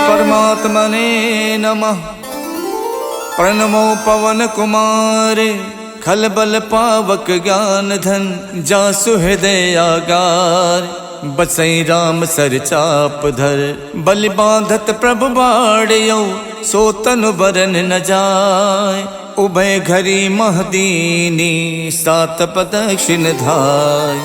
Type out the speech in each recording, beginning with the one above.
परमात्मने नमः। प्रणमो पवन कुमार खल बल पावक ज्ञान धन जासु हृदय आगार। बसई राम सर चाप धर बलि बांधत प्रभु बाड़ियो सो तनु बरन न जाय। उभय घरी महदीनी सात प्रदक्षिण धाय।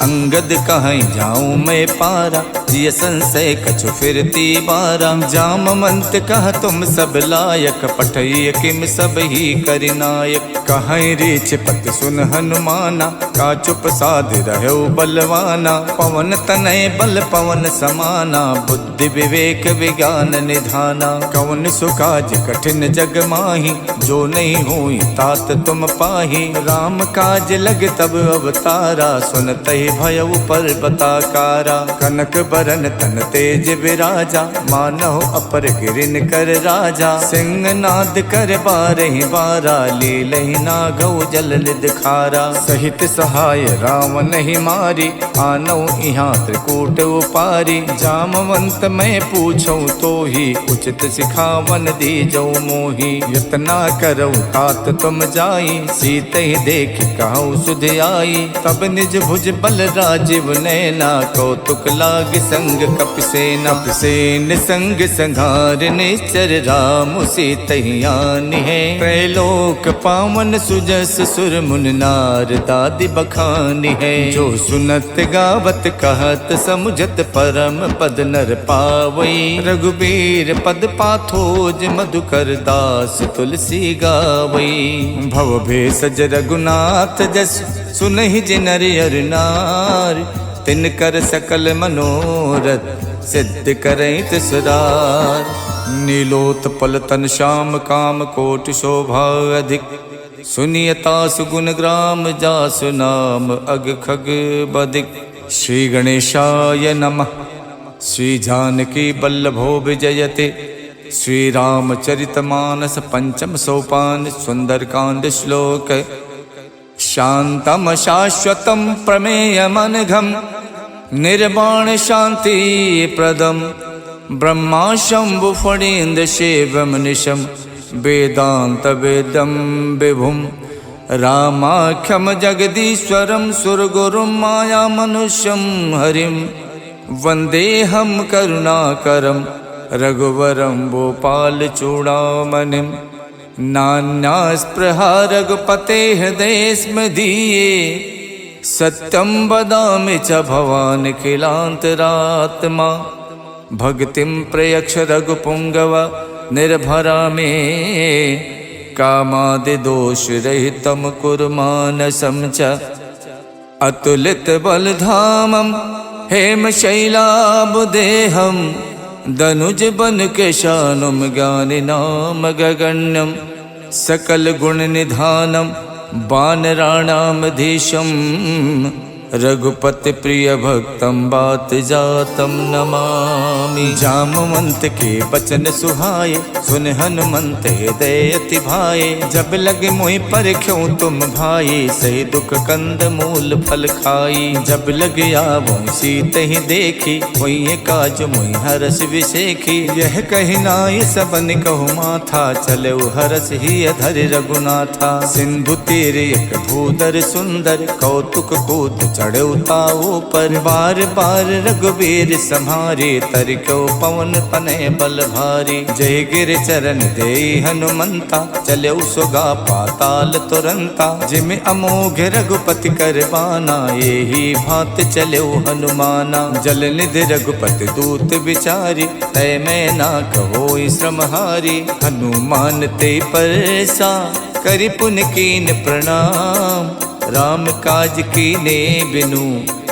अंगद कहीं जाऊं मैं पारा जिय संशय कछु फिरती बारा। जामवंत कह तुम सब लायक पठय किम सब ही करिनायक। कहीं रीछ पत सुन हनुमाना का चुप साध रहो बलवाना। पवन तनय बल पवन समाना बुद्धि विवेक विज्ञान निधाना। कवन सुकाज कठिन जग माही जो नहीं हुई तात तुम पाही। राम काज लग तब अवतारा सुनते भयउ पर्वताकारा। कनक बरन तन तेज विराजा मानव अपर गिरिन कर राजा। सिंह नाद कर बारहि बारा लीलहि नागौ जल निध खारा। सहित सहाय रावण ही मारी आनौ इहाँ त्रिकूट उपारी। जामवंत मैं पूछौ तो ही उचित सिखावन दीजौ मोही। यतना करौ तात तुम जाई सीते ही देख कहु सुध आई। तब निज भुज बल राजीव नैना कौतुक लाग संग कपिसेना। कपिसेन संग संघार निश्चर राम सीतहियान है। त्रैलोक पावन सुजस सुर मुन नार दादि बखानी है। जो सुनत गावत कहत समुझत परम पद नर पावई। रघुबीर पद पाथोज मधुकर दास तुलसी गावई। भव भेषज रघुनाथ जस सुनहि जिनर अर नार। तिनकर सकल मनोरथ सिद्ध करई तिसरार। नीलोत्पल तन श्याम काम कोटि शोभा अधिक। सुनियता सुगुण ग्राम जासु नाम अग खग बदिक। श्री गणेशाय नमः। श्री जानकी बल्लभो विजयते। श्री रामचरितमानस पंचम सोपान सुंदरकांड श्लोक। शांतम शाश्वतम प्रमेयमनघम निर्वाण शांति प्रदम। ब्रह्मा शंभु फणीन्द्र शिवम निशम वेदांत वेदम विभुम। रामाख्यम जगदीश्वरम सुरगुरुम माया मनुष्यम हरिम। वंदेहम करुणाकरम रघुवरम भोपाल चूड़ामणिम। नान्यास्पृहा रघुपते हृदय स्मदीये। सत्यं वदामि च भवान् किलान्तरात्मा। भक्तिं प्रयक्ष रघुपुंगव निर्भरा मे। कामादिदोषरहितं कुरु मानसं च। अतुलित बलधामं हेमशैलाभदेहं। दनुज बन केशानुम ज्ञानिनाम गगण्यम। सकल गुण निधानम वानराणामधीशम। रघुपति प्रिय भक्तम बात जातम नमामि। जामवंत के बचन सुहाए सुन हनुमंत हृदय अति भाए। जब लगे मोहि परख्यों तुम भाई सही दुख कंद मूल फल खाई। जब लगे आवो सीत ही देखी वही काज मोहि हरस विसेखी। यह कही नाय सबन कहु माथा चले हरस ही अधर रघुनाथा। सिंधु तीर एक भूधर सुंदर कौतुक कूद चढ़े ताऊ पर। बार बार रघुबीर सम्हारे तरक्यो पवन तनय बल भारी। जय गिर चरण दे हनुमंता चले सुगा पाताल तुरंता। जिम अमोघ रघुपति कर बाना यही भात चले हनुमाना। जल निधि रघुपति दूत विचारी तय मैं ना कहो श्रमहारी। हनुमान ते परसा करि पुन कीन प्रणाम। राम काज कीने बिनु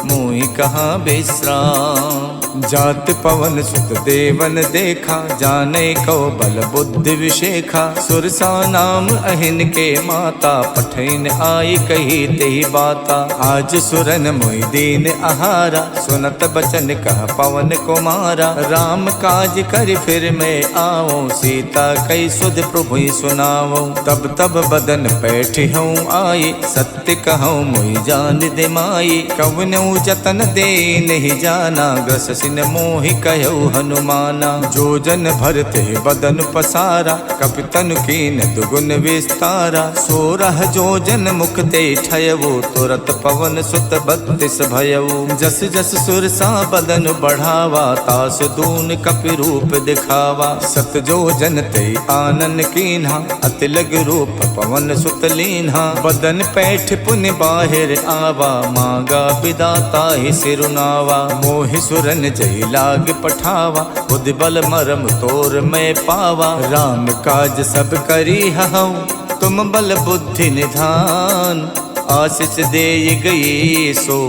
मोहि कहाँ विश्राम। जात पवन सुत देवन देखा जाने को बल बुद्धि विशेखा। सुरसा नाम अहिन के माता पठैन आई कही तेहि बाता। आज सुरन मोहि दीन आहारा सुनत बचन कह पवन कुमारा। राम काज कर फिर मैं आओ सीता कई सुध प्रभु सुनाओ। तब तब बदन पैठ हूँ आई सत्य कहूँ मोहि जान दिमाई। कवनऊ जतन दे नहीं जाना, ग्रस सिन मोहि कहु हनुमाना। जो जन भरते बदन पसारा, कपितन कीन दुगुन विस्तारा। 16 जो जन मुख ते ठयवो, तुरत पवन सुत 32 भयऊ। जस जस सुरसा बदन बढ़ावा, तास दून कपि रूप दिखावा। 7 जो जन ते आनन कीन्हा, अति लग रूप पवन सुत लीन्हा। बदन पैठ पुनि बाहिर आवा, मांगा विदाता ही सिरुनावा। मोहि सुरन जय लाग पठावा, बुद्धि बल मरम तोर मैं पावा। राम काज सब करी हऊँ, तुम बल बुद्धि निधान। आशीष दे गई सो,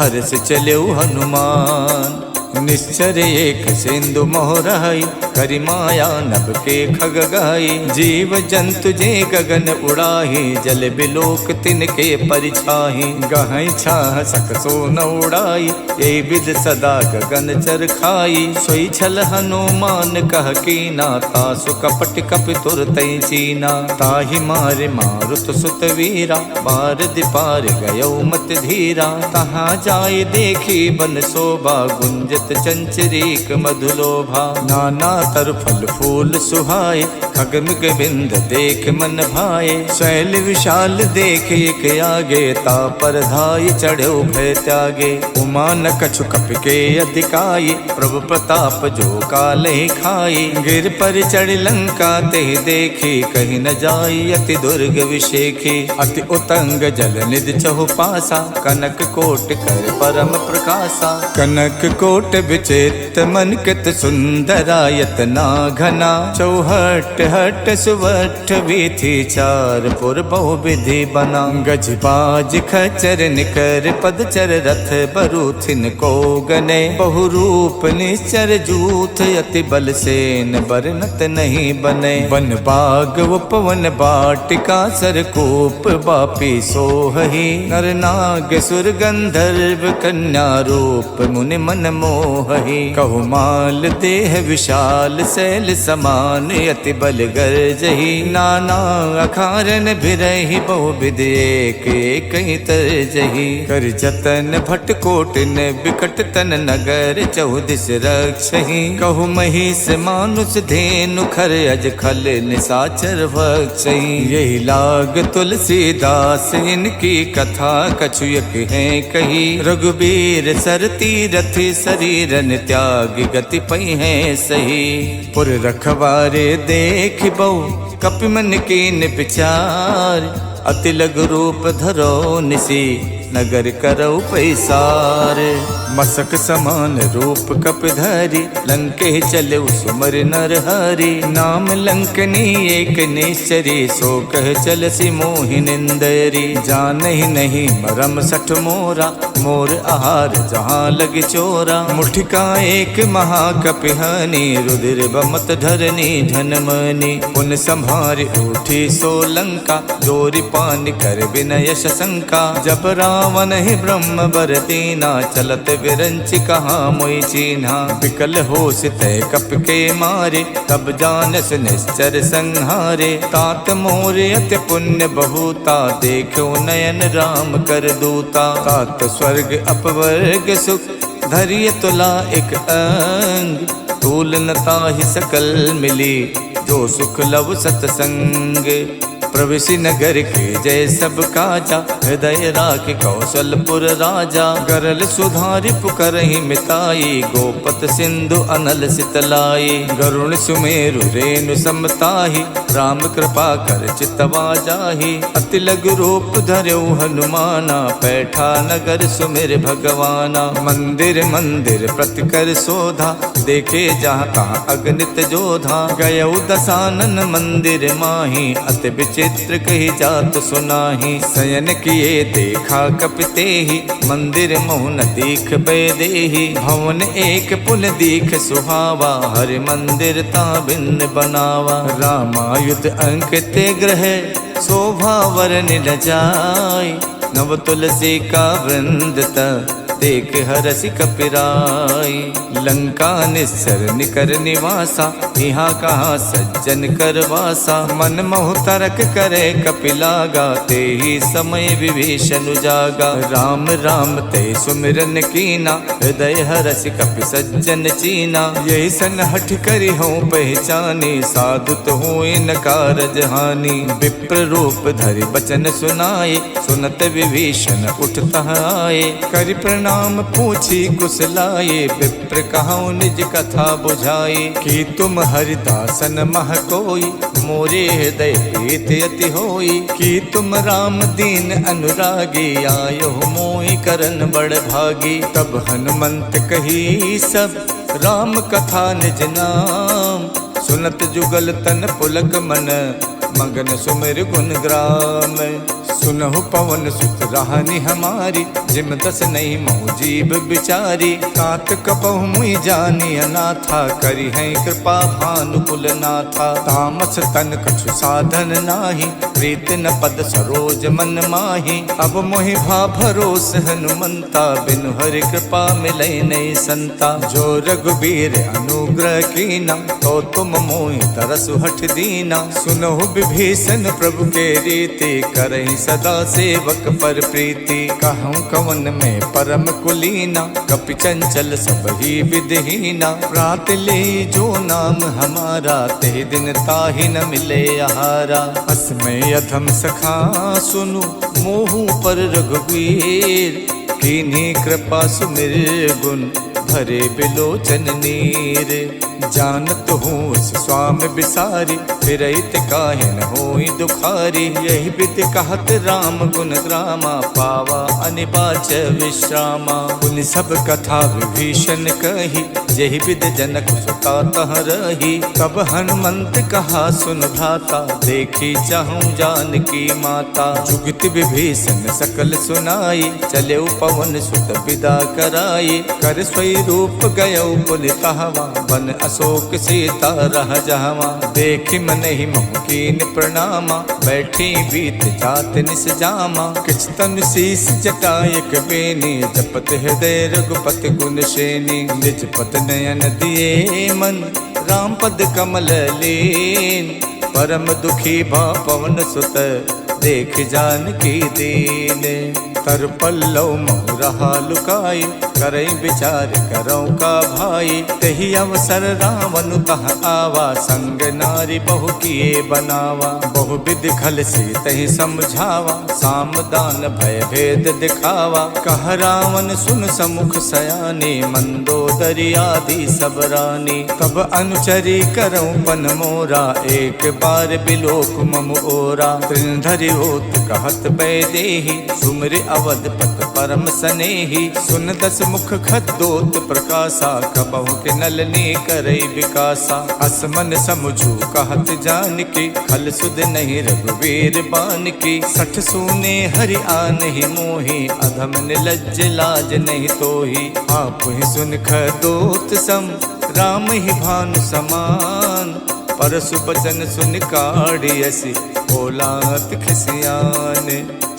हर्ष चलो हनुमान। निश्चर एक सिंधु मोहराई, करि माया नभ के खग गाई। जीव जंतु जे गगन उड़ाही, जल बिलोक तिनके परिछाही। गहई छाह सकसो न उड़ाई, ये विद सदा गगन चर खाई। सोई छल हनुमान कह कीना, तासु कपट कपि तुरतई चीना। ताहि मारे मारुत सुत वीरा, बार दिपार गयो मत धीरा। तहाँ जाय देखी बन शोभा, गुंजत चंचरीक मधुलोभा। नाना तर फल फूल सुहाए, खगमिग बिंद देख मन भाए। शैल विशाल देख एक आगे, तापर धाय चढ़ो भय त्यागे। उमा न कछु कपि के अधिकाई, प्रभु प्रताप जो काले खाई। गिर पर चढ़ लंका ते देखी, कहीं न जाई अति दुर्ग विशेखी। अति उतंग जल निधि चहु पासा, कनक कोट कर परम प्रकाशा। कनक कोट विचित मन कित सुंदरायत ना घना। चौहट हट सुवठ वीथी, चार पुर बहु विधि बना। गज बाज खचर निकर पदचर, रथ बरूथिन को गने। बहु रूप निश्चर जूथ, अति बल सेन बरनत नहीं बने। वन बाग उपवन बाटिका, सरकूप बापी सोहही। नर नाग सुर गंधर्व, कन्या रूप मुनि मन मोहही। कहु माल देह विशाल, शैल समान अति बल गर्जही। नाना अखारन भिरहि, बहु विधि एक एक तरजही। कर जतन भट कोटिन, बिकट तन नगर चौदिस रक्षही। कहु महिष मानुष धेनु, खर अज खल निसाचर भक्षही। यही लाग तुलसीदास, इनकी कथा कछुयक है कही। रघुबीर सर तीरथ, शरीरन त्याग गति पई है सही। पुर रखवारे देख बहु, कपि मन कीन विचार। अति लघु रूप धरो निसी, नगर करौ पैसार। मसक समान रूप कपिधरि, लंके चलऊ सुमर नर हरि। नाम लंकनी एक निश्चरी, सो कह चलसी मोहि निंदरी। जानहि नहीं मरम सठ मोरा, मोर आहार जहाँ लग चोरा। मुठिका एक महाकपिहानी, रुधिर बमत धरनी धनमनी। पुन संभारि उठी सो लंका, जोरि पान कर विनय शंका। जब रावण ही ब्रह्म बर दीना, चलत विरंच कहाँ मोई चीन्हा। विकल होश तय कप के मारे, तब जानस निश्चर संहारे। तात मोर अति पुण्य बहुता, देखो नयन राम कर दूता। तात स्वर्ग अपवर्ग सुख, धैर्य तुला एक अंग। तूल नता ही सकल मिली, जो सुख लव सतसंग। प्रविशि नगर के जय सब काजा, हृदय राख कौशलपुर राजा। गरल सुधारि पुकरहि मिताई, गोपत सिंधु अनल सितलाई। गरुण सुमेरु रेणु समताहि, राम कृपा कर चितवा जाहि। अति लघु रूप धर्यो हनुमाना, पैठा नगर सुमिर भगवाना। मंदिर मंदिर प्रति कर शोधा, देखे जहाँ तहाँ अगणित जोधा। गयौ दसानन मंदिर माही, अति विचित्र कही जात सुनाही। शयन किए देखा कपिते ही, मंदिर मोहन दीख बेदेही। भवन एक पुल दीख सुहावा, हरि मंदिर ता भिन्न बनावा। रामायुध अंकित ग्रह, शोभा वरन न जाय। नव तुलसी का वृंद देख हरसि कपिराई। लंका निस्सर निकर निवासा, यहाँ कहाँ सज्जन करवासा। मन मोह तरक करे कपिलागा, ते ही समय विभीषण जागा। राम राम ते सुमिरन कीना, हृदय हरसि कपि सज्जन चीना। यही सन हठ करि हों पहचानी, साधु तो हुए न कारज हानि। विप्र रूप धरि बचन सुनाए, सुनत विभीषण उठता आए। करि प्रणाम पूछी कुशलाए, विप्र कहूँ निज कथा बुझाए। कि तुम हरिदासन मह कोई, मोरे हृदय प्रीत अति होई। कि तुम राम दीन अनुरागी, आयो मोहि करन बड़ भागी। तब हनुमंत कही सब, राम कथा निज नाम। सुनत जुगल तन पुलक मन, मगन सुमिर गुण ग्राम। सुनहु पवन सुत राहनि हमारी, जिम दस नहीं मोह जीव बिचारी। तात कपहु मुई जानी अनाथा, करी है कृपा भानुकुल नाथा। तामस तन कछु साधन नाही, प्रीत न पद सरोज मन माही। अब मोहि भा भरोस हनुमंता, बिनु हरि कृपा मिलै नहीं संता। जो रघुबीर अनुग्रह कीना, तो तुम मोहि तरसु हठ दीना। सुनहु विभीषण प्रभु के रीति, करहि सदा सेवक पर प्रीति। कहूँ कवन में परम कुलीना, कपि चंचल सब ही विधहीना। रात ले जो नाम हमारा, ते दिन ताहि न मिले आहारा। अस में अधम सखा सुनु, मोहु पर रघुवीर। कीन्ही कृपा सुमिर गुण, भरे बिलोचन नीर। जानत हूँ स्वामी बिसारी, फिरहित काहे न होई दुखारी। यही विधि कहत राम गुण ग्रामा, पावा अनिबाच विश्रामा। पुनि सब कथा विभीषण कही, यही विधि जनक सुता तह रही। तब हनुमंत कहा सुन भ्राता, देखी चाहूँ जानकी माता। जुगति विभीषण सकल सुनाई, चले पवन सुत विदा कराई। कर स्वई रूप गयो पुनितहवा, बन अशोक सीता रह जहवा। देखि मन ही मोह कीन प्रणामा, बैठी बीत जात निस जामा। किछ तन शीस जटायक बेनी, जपत हृदय रघुपति गुण श्रेणी। निज पत नयन दिए मन, राम पद कमल लीन। परम दुखी भा पवन सुत, देख जानकी दीन। तर पल्लव मोह रहा लुकाई, करई विचार करौ का भाई। तही अवसर रावण तह आवा, संग नारी बहु किए बनावा। बहु विधि खल से तही समझावा, साम दान भय भेद दिखावा। कह रावण सुन समुख सयानी, मंदोदरी आदि सब रानी। तब अनुचरी करौ पन मोरा, एक बार बिलोक मम ओरा। तृणधरि होत कहत पै देहि, सुमिर अवधपत परम सनेही। सुन दस मुख खद्दोत प्रकाशा, कबहु के नलनी करई विकासा। असमन समझू कहत जानकी, खल सुध नहीं रघुवीर बानकी। सठ सूने हरि आनहि मोहि, अधम निलज्ज लाज नहीं तोहि। आप ही सुन खद्दोत सम, राम ही भानु समान। परसु बचन सुन काढ़ियसि, बोलात खिसियान।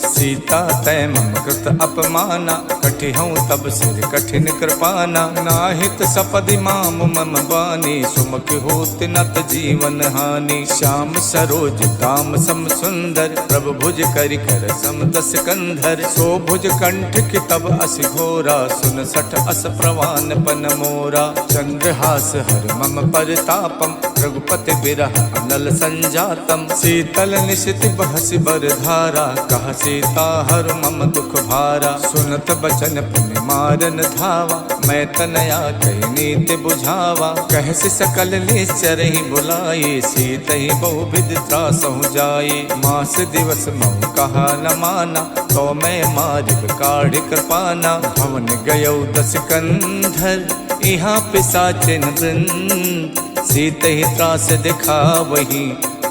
सीता तय मम कृत अपमाना, कठिहऊँ तब सिर कठिन कृपाना। नाहित सपदि माम मम बानी, सुमुख होत नत जीवन हानि। श्याम सरोज दाम सम सुंदर, प्रभु भुज करि कर सम दस कंधर। सो भुज कंठ कि तब असि घोरा, सुन सठ अस प्रवान पन मोरा। चंद्रहास हर मम परतापम, रघुपति बिरह अनल संजातम। शीतल निशित बहसि बर धारा, कह सीता हर मम दुख भारा। सुनत बचन पुनि मारन धावा, मैं तनया कही नीति बुझावा। कहसि सकल निश्चरहि बुलाए, सीतहि बहु विधि त्रासहु जाए। मास दिवस महु कहा न माना, तो मैं मार्ग काढ़ कृपाना। भवन गयौ दस कंधर, यहाँ पिशाचिन वृंद। सीत ही त्रास दिखावही,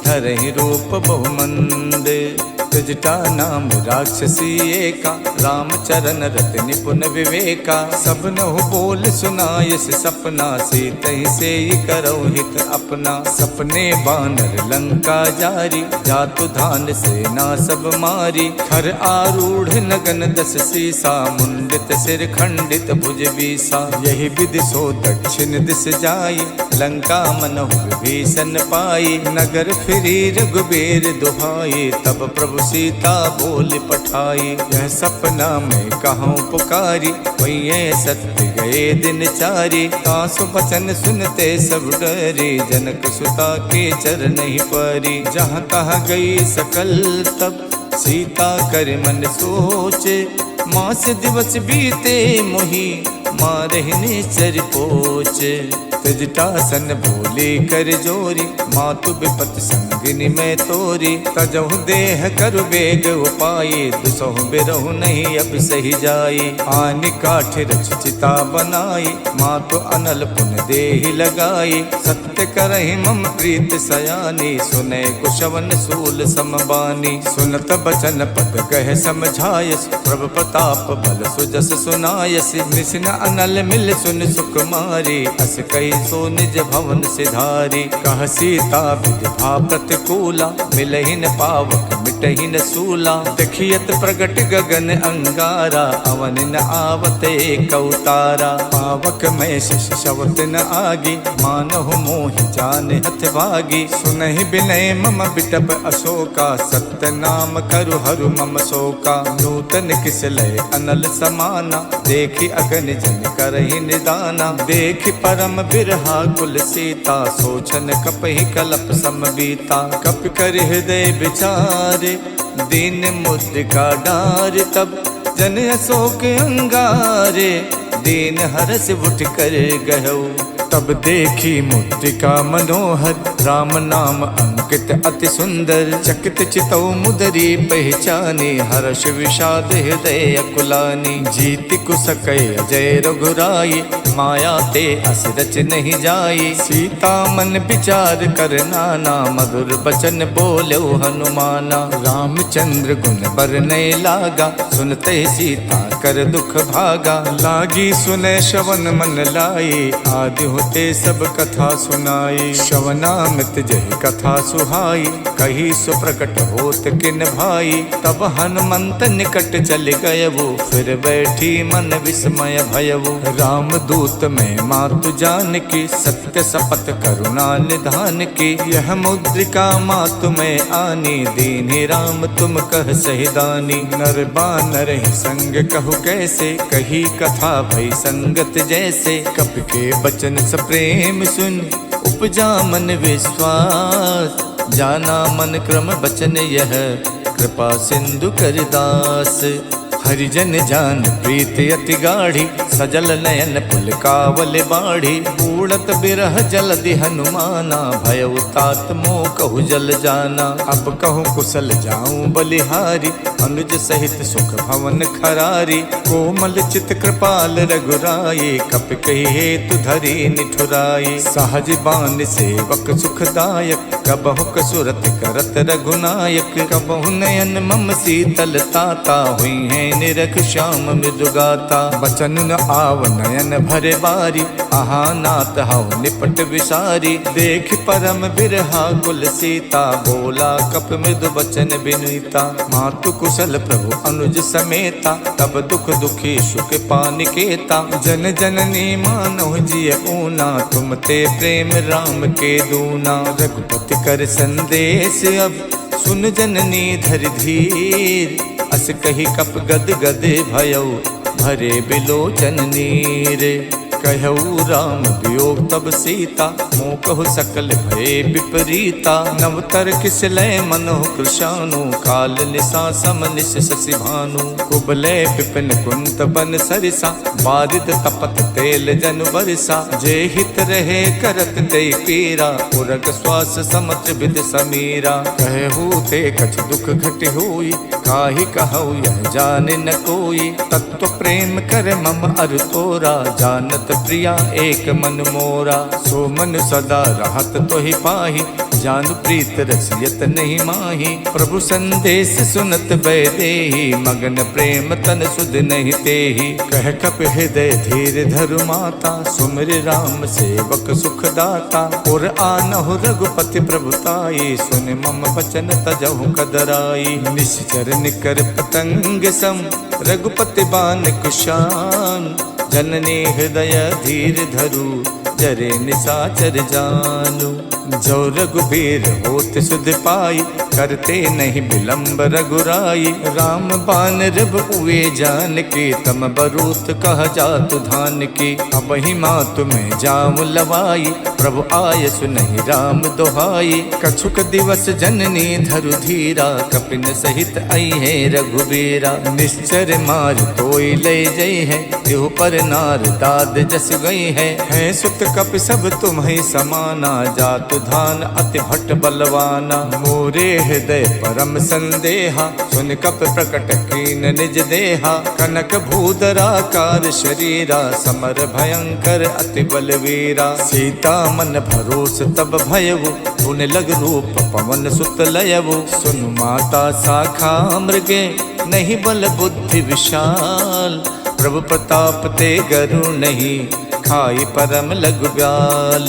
धरहि रूप बहुमंद। त्यजटा नाम राक्षसी एका, रामचरण रत निपुण विवेका। सब नहु बोल सुनायस सपना, सीतहि से करौ हित अपना। सपने बानर लंका जारी, जातु धान सेना सब मारी। खर आरूढ़ नगन दस सीसा, मुंडित सिर खंडित भुज बीसा। यही विधि सो दक्षिण दिस जाई, लंका मनहु विभीषण पाई। नगर फिरी रघुबीर दुहाई, तब प्रभु सीता बोल पठाई। यह सपना में कहूँ पुकारी, वही सत्य गए दिन चारी। तासु बचन सुनते सब डरी, जनक सुता के चरण ही परी। जहाँ तहाँ गई सकल तब, सीता कर मन सोचे। मास दिवस बीते मोही, मारहि निचर पोचे। त्यजटा सन बोले कर जोरी, मातु विपत संगिनी में तोरी। तजहु देह करु बेग उपाये, दुसहु बिरहु नहीं अब सही जाई। आनि काठ रच चिता बनाई, मातु अनल पुन देहि लगाई। सत्य करहि मम प्रीत सयानी, सुने कुशवन सूल समबानी। सुनत बचन पद कह समझायस, प्रभु प्रताप बल सुजस सुनायस। निसिन अनल मिल सुन सुकुमारी, अस कही सो निज भवन सिधारी। कह सीता विधि प्रतिकूला, मिलहि न पावक मिटहि न सूला। देखियत प्रगट गगन अंगारा, अवन न आवत एक अवतारा। पावक में शिष शवत न आगी, मानहु मोहि जान हथ भागी। सुनहि विनय मम बिटप अशोका, सत्य नाम करु हरु मम शोका। नूतन किस लय अनल समाना, देखि अगन जन करहि निदाना। देखि परम बिरहा कुल सीता, सोचन कपहि कलप समबीता। कप कर हृदय विचारे, दीन मुद्रिका डार। तब जन अशोक अंगारे, दीन हरस उठ कर गहु। तब देखी मुद्रिका मनोहर, राम नाम अंकित अति सुंदर। चकित चितौ मुदरी पहचानी, हर्ष विषाद हृदय अकुलानी। जीति कुसकय अजय रघुराई, माया ते अस रच नहीं जाई। सीता मन विचार कर नाना, मधुर बचन बोलो हनुमाना। रामचंद्र गुण बरनय लागा, सुनते सीता कर दुख भागा। लागी सुने श्रवण मन लाई, आदि होते सब कथा सुनाई। श्रवणामृत जहि कथा सुहाई, कही सुप्रकट होत किन भाई। तब हनुमंत निकट चल गयवु, फिर बैठी मन विस्मय भयवु। राम दूत में मातु जान की, सत्य शपथ करुणा निधान की। यह मुद्रिका मातु में आनी, दीन्हि राम तुम कह सहिदानी। नर बानर ही संग कहु कैसे, कही कथा भई संगत जैसे। कप के बचन सप्रेम सुन, उपजा मन विश्वास। जाना मन क्रम बचन यह, कृपा सिंधु कर दास। हरिजन जान प्रीत अति गाढ़ी, सजल नयन पुलकावल बाढ़ी। उड़त बिरह जलधि हनुमाना, भयउ तात मोह कहु जल जाना। अब कहूँ कुशल जाऊं बलिहारी, अनुज सहित सुख भवन खरारी। कोमल चित कृपाल रघुराई, कप कही हेतु धरी निठुराई। सहज बान सेवक सुखदायक, कबहु कसुरत करत रघुनायक। कबहु नयन मम शीतल ताता, हुई है निरख श्याम मृदुगाता। बचन न आव नयन भरे बारी, आहा नाथ हव निपट विसारी। देख परम बिरहा कुल सीता, बोला कप मृदु बचन बिनुता। मातु कुशल प्रभु अनुज समेता, तब दुख दुखी सुख पानिकेता। जन जननी मानव जिय ऊना, तुम ते प्रेम राम के दूना। रघुपति कर संदेश अब, सुन जननी धर धीर। अस कही कप गद गद भयउ, भरे बिलोचन नीर। कहऊ राम वियोग तब सीता, मोह कहु सकल भय विपरीता। नवतर किस लय मनोह कृशानु, काल निशा सम निश शशि भानु। कुबलय विपिन कुंत बन सरिसा, बारिद तपत तेल जन बरसा। जे हित रहे करत ते पीरा, उरग श्वास समत्र विद समीरा। कहू ते कछ दुख घट होई, काहि कहऊ यह जाने न कोई। तत्व प्रेम कर मम अर तोरा, जानत प्रिया एक मन मोरा। सो मन सदा रहत तो ही पाही, जानु प्रीत रसियत नहीं माही। प्रभु संदेश सुनत बैदेही, मगन प्रेम तन सुध नहीं तेही। कह कप हृदय धीर धरु माता, सुमिर राम सेवक सुख दाता। और आनहु रघुपति प्रभुताई, सुन मम बचन तजहु कदराई। निश्चर निकर पतंग सम, रघुपति बान कुशान। जननी हृदय धीर धरु, जरे निसाचर जानू। जो रघुबीर होत सुध पाई, करते नहीं विलंब रघुराई। राम बान रब उए जान की, तम बरूत कह जातु धान की। अब ही मातु में जाऊं लवाई, प्रभु आय सुनहि राम दोहाई। कछुक दिवस जननी धरु धीरा, कपिन सहित आई है रघुबीरा। निश्चर मार तोई ले जई है, देहु पर नार दाद जस गई है। सुत कपि सब तुम्हि समाना, जातु धान अति भट्ट बलवाना। मोरे हृदय परम संदेहा, सुन कप प्रकट कीन निज देहा। कनक भूधराकार शरीरा, समर भयंकर अति बलवीरा। सीता मन भरोस तब भयउ, पुन लग रूप पवन सुत लयउ। सुन माता शाखा मृगे, नहीं बल बुद्धि विशाल। प्रभु प्रताप ते गरु नहीं, खाई परम लघु ब्याल।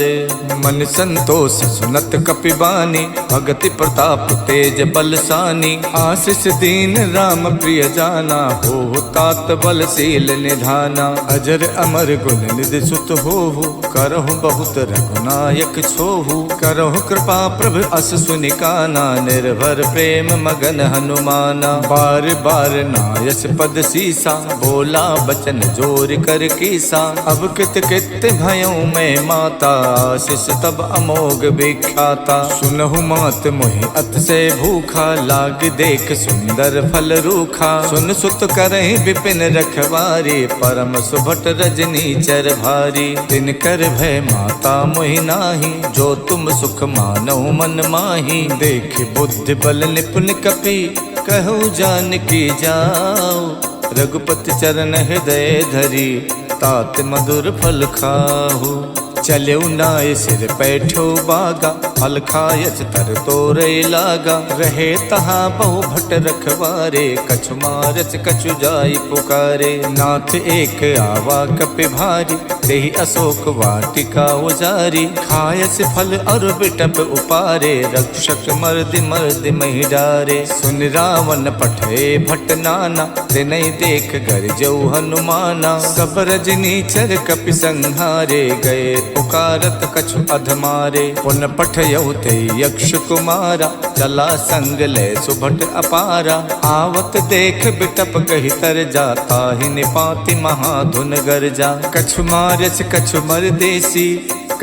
मन संतोष सुनत कपिबानी, भगति प्रताप तेज बलसानी। आशीष दीन राम प्रिय जाना, हो तात बलशील निधाना। अजर अमर गुण निधि सुत होहु, करहु बहुत रघुनायक छोहु। करहु कृपा प्रभु अस सुनिकाना, निर्भर प्रेम मगन हनुमाना। बार बार नायस पद सीसा, बोला बचन जोर कर कीसा। अब कित कित भयउ मैं माता, आशीष तब अमोघ विख्याता। सुनहु मात मोहि अत से भूखा, लाग देख सुंदर फल रूखा। सुन सुत करहि विपिन रखवारी, परम सुभट रजनी चर भारी। तिन कर भय माता मोहि नाही, जो तुम सुख मानहु मन माही। देख बुद्धि बल निपुण कपि, कहु जानकी जाओ। रघुपति चरण हृदय धरी, तात मधुर फल खाहु। चलेउ नाय सिर पैठो बागा, फल खायच तर तोरे लागा। रहे तहाँ बहु भट रखवारे, कछु मारच कछु जाई पुकारे। नाथ एक आवा कपि भारी, देहि अशोक वाटिका उजारी। खायस फल और बिटप उपारे, रक्षक मर्दि मर्दि महि डारे। सुन रावण पठे भट नाना, तिनहि देख गरजउ हनुमाना। सब रजनी चर कपि संहारे, गए पुकारत कछु अधमारे। पुन पठयउ ते यक्ष कुमारा, चला संग ले सुभट अपारा। आवत देख बिटप कहि तर जाता, ही निपाति महाधुन गरजा। कछु मारच कछु मर देसी,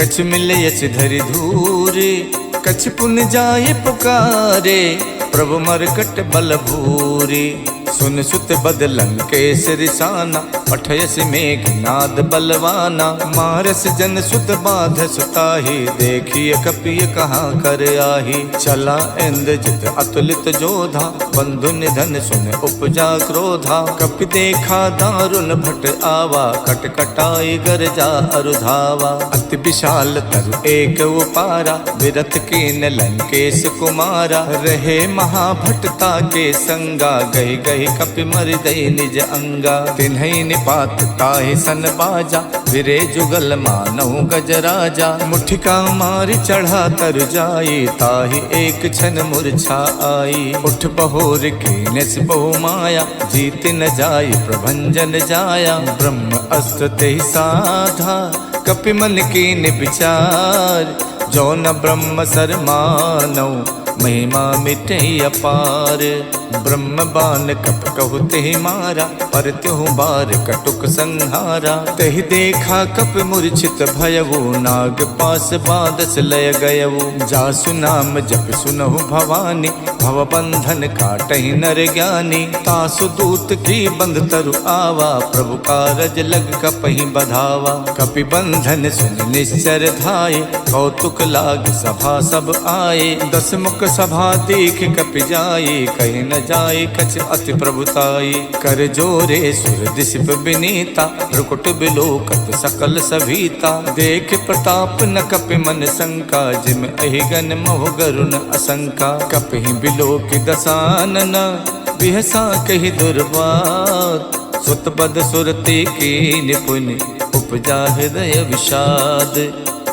कछु मिलयच धरि धूरे। कछु पुन जाय पुकारे, प्रभु मरकट बल भूरी। सुन सुत बदलंग केसरि साना, पठयस मेघनाद बलवाना। मारस जन सुत बाध सुताही, देखिए कपिय कहाँ कर आही। चला इंद्रजित अतुलित जोधा, बंधु निधन सुन उपजा क्रोधा। कपि देखा दारुण भट आवा, कटकटाई गरजा अरुधावा। अति विशाल तरु एक उपारा, विरथ कीन लंकेश कुमारा। रहे महाभटता के संगा, गहि गहि कपि मर दई निज अंगा। तिन्हि निपात ताहि सन बाजा, विरे जुगल मानहु गजराजा। मुठिका मारि चढ़ा तर जाई, ताहि एक क्षण मूर्छा आई। उठ बहोर कीनस बहु माया, जीत न जाई प्रभंजन जाया। ब्रह्म अस्त्र तेहि साधा, कपि मन कीन विचार। जो न ब्रह्म सर मानौ, महिमा मिटे अपार। ब्रह्म बान कप कहु तेहि मारा, पर त्यों बार कटुक संहारा। तेहि देखा कप मूर्छित भयउ, नाग पास बादस लय गयउ। जासु नाम जप सुनहु भवानी, भव बंधन काटहि नर ज्ञानी। तासु दूत की बंध तरु आवा, प्रभु कारज लग कपहि बधावा। कपि बंधन सुन निश्चर धाये, कौतुक लाग सभा सब आए। दस मुख सभा देख कपि जाए, कहीं न जाए कछ अति प्रभुताई। कर जोरे सुर दिशप बिनीता, भ्रुकुट बिलोकत सकल सभीता। देख प्रताप न कपि मन शंका, जिम अहिगन मोह गरुण असंका। कपि बिलोक दसानन, बिहसा कहि दुर्बात। सुत बद सुरति की निपुण, उपजा हृदय विषाद।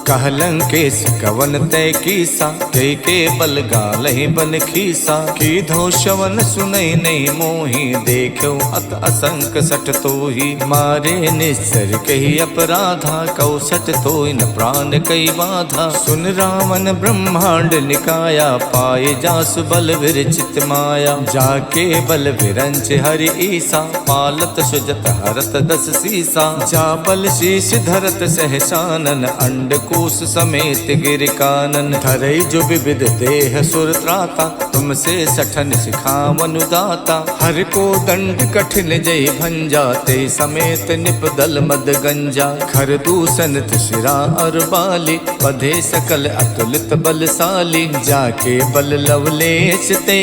कहलंकेश कवन तय कीसा, के बल गालहि बन खीसा। की धो शवन सुनई नहीं मोही, देखो अत असंक सठ तोही। मारे निश्चर कही अपराधा, कौसठ तोय न प्राण कई बाधा। सुन रावण ब्रह्मांड निकाया, पाए जासु बल विरचित माया। जाके बल विरंच हरि ईसा, पालत सुजत हरत दस सीसा। जा बल शीश धरत सहसानन, अंड कोश समेत गिर कानन। धरई जो विविध देह सुर त्राता, तुमसे सठन सिखावन दाता। हर को दंड कठिन जय भंजा, ते समेत निपदल मद गंजा। खर दूषण शिरा और बाली, बधे सकल अतुलित बलशाली। जाके बल लवलेश ते,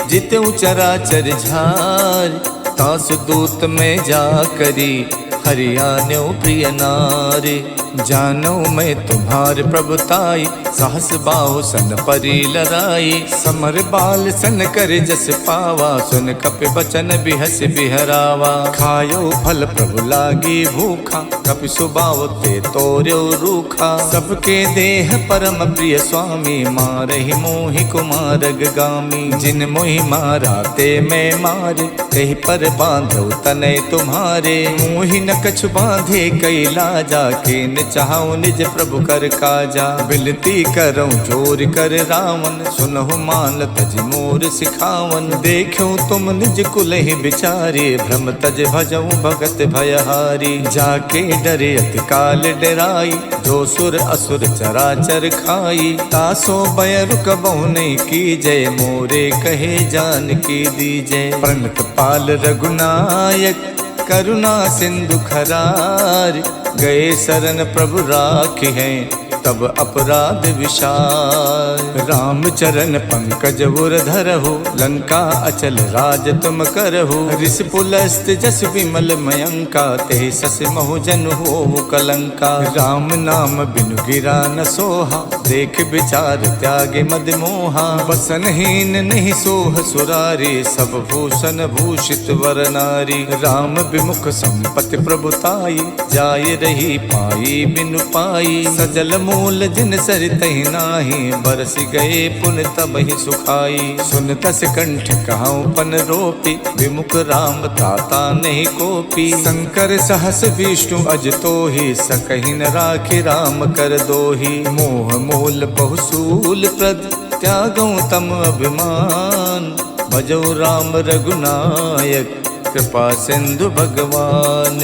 जितु चराचर झार। तासु दूत में जा करी, हरियाण्यो प्रिय नारी। जानो मैं तुम्हार प्रभुताई, सहस बाहु सन परी लराई। समर बाल सन कर जस पावा, सुन कपि बचन बिहस बिहरावा। खायो फल प्रभु लागी भूखा, कपि सुबाव ते तोर्यो रूखा। सबके देह परम प्रिय स्वामी, मारहि मोहि कुमारग गामी। जिन मोहि मारा ते मैं मारे, तेहि पर बांधो तनय तुम्हारे। मोहि न कछु बांधे कई लाजा, के चाहूं निज प्रभु कर काजा। बिनती करऊं जोर कर रावण, सुनहु मान तज मोर सिखावन। देखो तुम निज कुल ही बिचारे, भ्रम तज भजऊं भगत भयहारी। जाके डरे अति काल डराई, जो सुर असुर चराचर खाई। तासो बय रुकबहु नहीं कीजय, मोरे कहे जान की दीजय। प्रणत पाल रघुनायक, करुणा सिंधु खरार। गए शरण प्रभु राखी हैं, तब अपराध विशाल। राम चरण पंकज उर धरहु, लंका अचल राज तुम करहु। ऋष पुलस्त जस विमल मयंका, ते सस महु जन हो कलंका। राम नाम बिनु गिरा न सोहा, देख विचार त्यागे मद मोहा। बसनहीन नहीं सोह सुरारी, सब भूषण भूषित वर नारी। राम विमुख संपत्ति प्रभुताई, जाय रही पाई बिनु पाई। सजल मूल जिन सरितहि नाही, बरस गए पुन तबहि सुखाई। सुन तस कंठ कहाऊं पन रोपी, विमुख राम ताता नहीं कोपी। शंकर सहस विष्णु अज तोहि, सकहि न राखि राम कर दोहि। मोह मूल बहुसूल प्रद, त्यागऊं तम अभिमान। भजौ राम रघुनायक, कृपा सिंधु भगवान।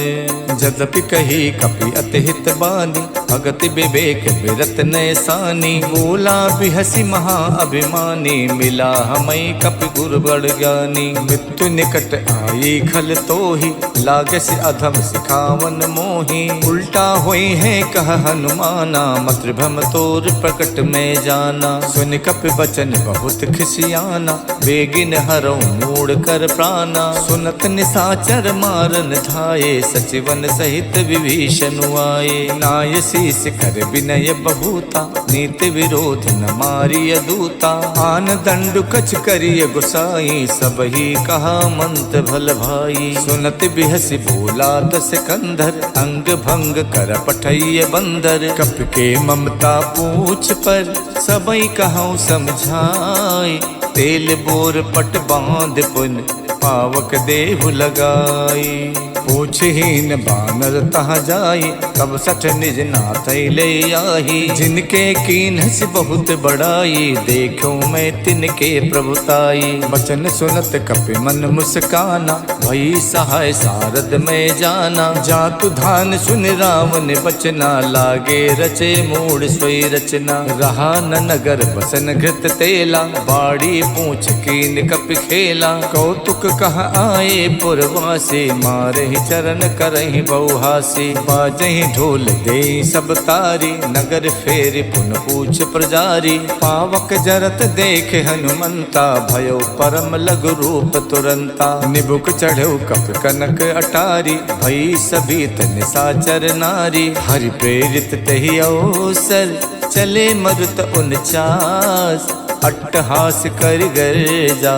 जदपि कही कपि अति हित बानी, भगति विवेक विरत नैसानी। बोला बिहसी महा अभिमानी, मिला हमें कपि गुरु बड़ ज्ञानी। मृत्यु निकट आई खल तोहि, लागस अधम सिखावन मोहि। उल्टा होई है कह हनुमाना, मत्र भ्रम तोर प्रकट में जाना। सुन कपि बचन बहुत खिसियाना, बेगिन हरौ मूड कर प्राणा। सुनत निसाचर मारन धाये, सचिवन सहित विभीषण आए। नाय शीस कर विनय बहुता, नीति विरोध न मारिय दूता। आन दंडु कछ करिय गुसाई, सबही कहा मंत भल भाई। सुनत बिहसी बोला दस कंधर, अंग भंग कर पठैय बंदर। कप के ममता पूछ पर, सबई कहूँ समझाई। तेल बोर पट बांध पुन, पावक देहु लगाई। पूछहीन बानर तहाँ जाई, तब सठ निज नाथ ले आई। जिनके कीन से बहुत बड़ाई, देखो मैं तिनके प्रभुताई। बचन सुनत कपि मन मुस्काना, भई सहाय सारद में जाना। जातु धान सुन रावण बचना, लागे रचे मूड सोई रचना। रहा न नगर बसन घृत तेला, बाड़ी पूछ कीन कपि खेला। कौतुक कह आए पुरवासी, मारे चरण करहि बहुहासी। बाजहि ढोल दे सब तारी, नगर फेर पुन पूछ प्रजारी। पावक जरत देख हनुमंता, भयो परम लघु रूप तुरंता। निबुक चढ़ो कप कनक अटारी, भई सभी निशाचर नारी। हरि प्रेरित तहि अवसर, चले मरुत 49। अट्टहास कर गर्जा,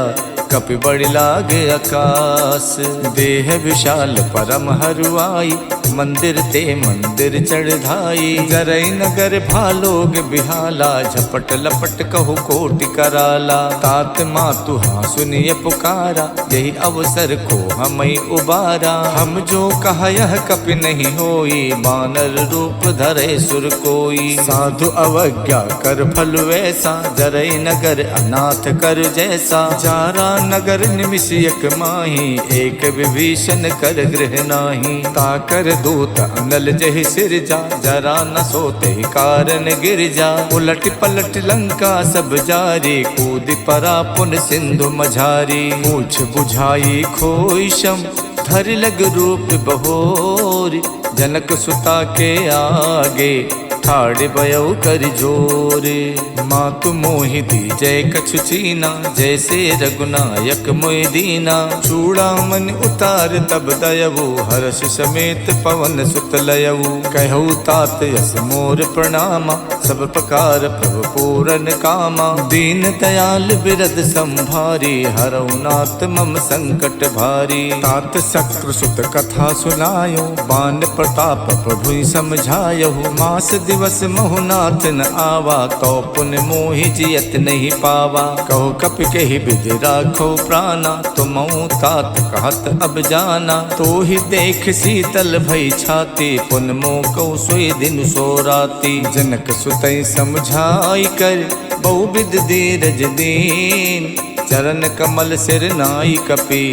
कपि बड़ि लागे आकाश। देह विशाल परम हरुआई, मंदिर ते मंदिर चढ़ाई। जरई नगर भालोग बिहाला, झपट लपट कहु कोटि कराला। तात मातु हाँ सुनिय पुकारा, यही अवसर को हमई उबारा। हम जो कहा यह कपि नहीं होई, बानर रूप धरे सुर कोई। साधु अवज्ञा कर फल वैसा, जरई नगर अनाथ कर जैसा। जारा नगर निमिषयक माही, एक विभीषण कर गृह नाही। ताकर दूत अनल जहि सिरजा, जरा न सोते कारण गिरजा। उलट पलट लंका सब जारी, कूद परा पुन सिंधु मझारी। पूछ बुझाई खोई शम, धर लग रूप बहोर। जनक सुता के आगे, ठाड़ बयऊ कर जोरे। मातु मोहि दीजय कछु चीना, जैसे रघुनायक मोहि दीना। चूड़ामन उतार तब दयवु, हर्ष समेत पवन सुत लयऊ। कहु तात यस मोर प्रणामा, सब प्रकार प्रभु पूरन कामा। दीन दयाल बिरद संभारी, हरऊ नाथ मम संकट भारी। तात शक्रु सुत कथा सुनायो, बान प्रताप प्रभु समझायो। मास दिवस महुनाथ न आवा, तो पुन मोहि जियत नहीं पावा। कहो कपि कहि विधि राखो प्राणा, तुम तात कहत अब जाना। तो ही देख शीतल भई छाती, पुन मोह कौ सोई दिन सो राती। जनक सुतई समझाई कर, बहुविध धीरज दीन। चरण कमल सिर नाई कपि,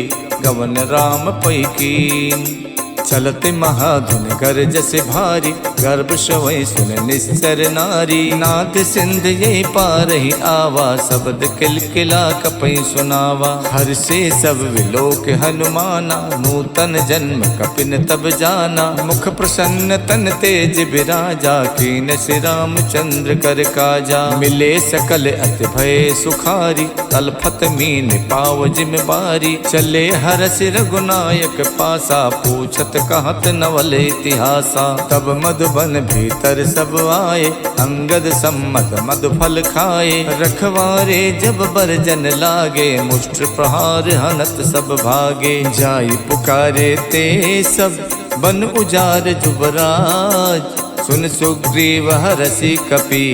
गवन राम पै कीन। चलते महाधुन गरज से भारी, गर्भ शवै सुन निश्चर नारी। नाथ सिंध ये पार ही आवा, शब्द किलकिला कपै सुनावा। हर से सब विलोक हनुमाना, नूतन जन्म कपिन तब जाना। मुख प्रसन्न तन तेज बिराजा, कीन से रामचंद्र कर काजा। मिले सकल अति भय सुखारी, तलफत मीन पाव जिम्मेवारी। चले हरस रघुनायक पासा, पूछत कहत नवल इतिहासा। तब मधुबन भीतर सब आए, अंगद सम्मत मधुफल खाए। रखवारे जब बरजन लागे, मुष्ट प्रहार हनत सब भागे। जाई पुकारे ते सब, बन उजार जुबराज। सुन सुग्रीव हरसि कपि,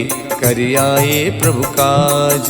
करियाए प्रभु काज।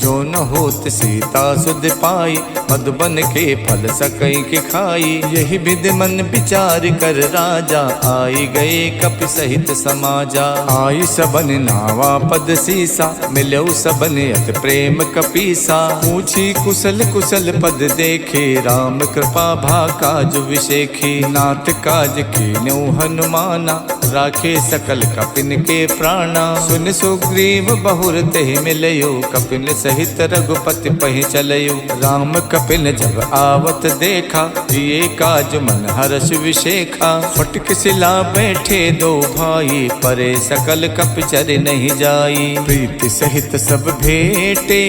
जो न होत सीता सुध पाई, मधुबन के फल सकई के खाई। यही विधि मन विचार कर राजा, आई गए कपि सहित समाजा। आई सबन नावा पद सीसा, मिलऊ सबन अत प्रेम कपीसा। पूछी कुशल कुशल पद देखे, राम कृपा भा काज विशेखी। नाथ काज कीन्यौ हनुमाना, राखे सकल कपिन के प्राणा। सुन सुग्रीव बहुर तेहि मिलयो, कपिन सहित रघुपति पहि चलयो। राम कपिन जब आवत देखा, ये काज मन हर्ष विशेखा। फटक सिला बैठे दो भाई, परे सकल कपिचर नहीं जाई। प्रीति सहित सब भेटे,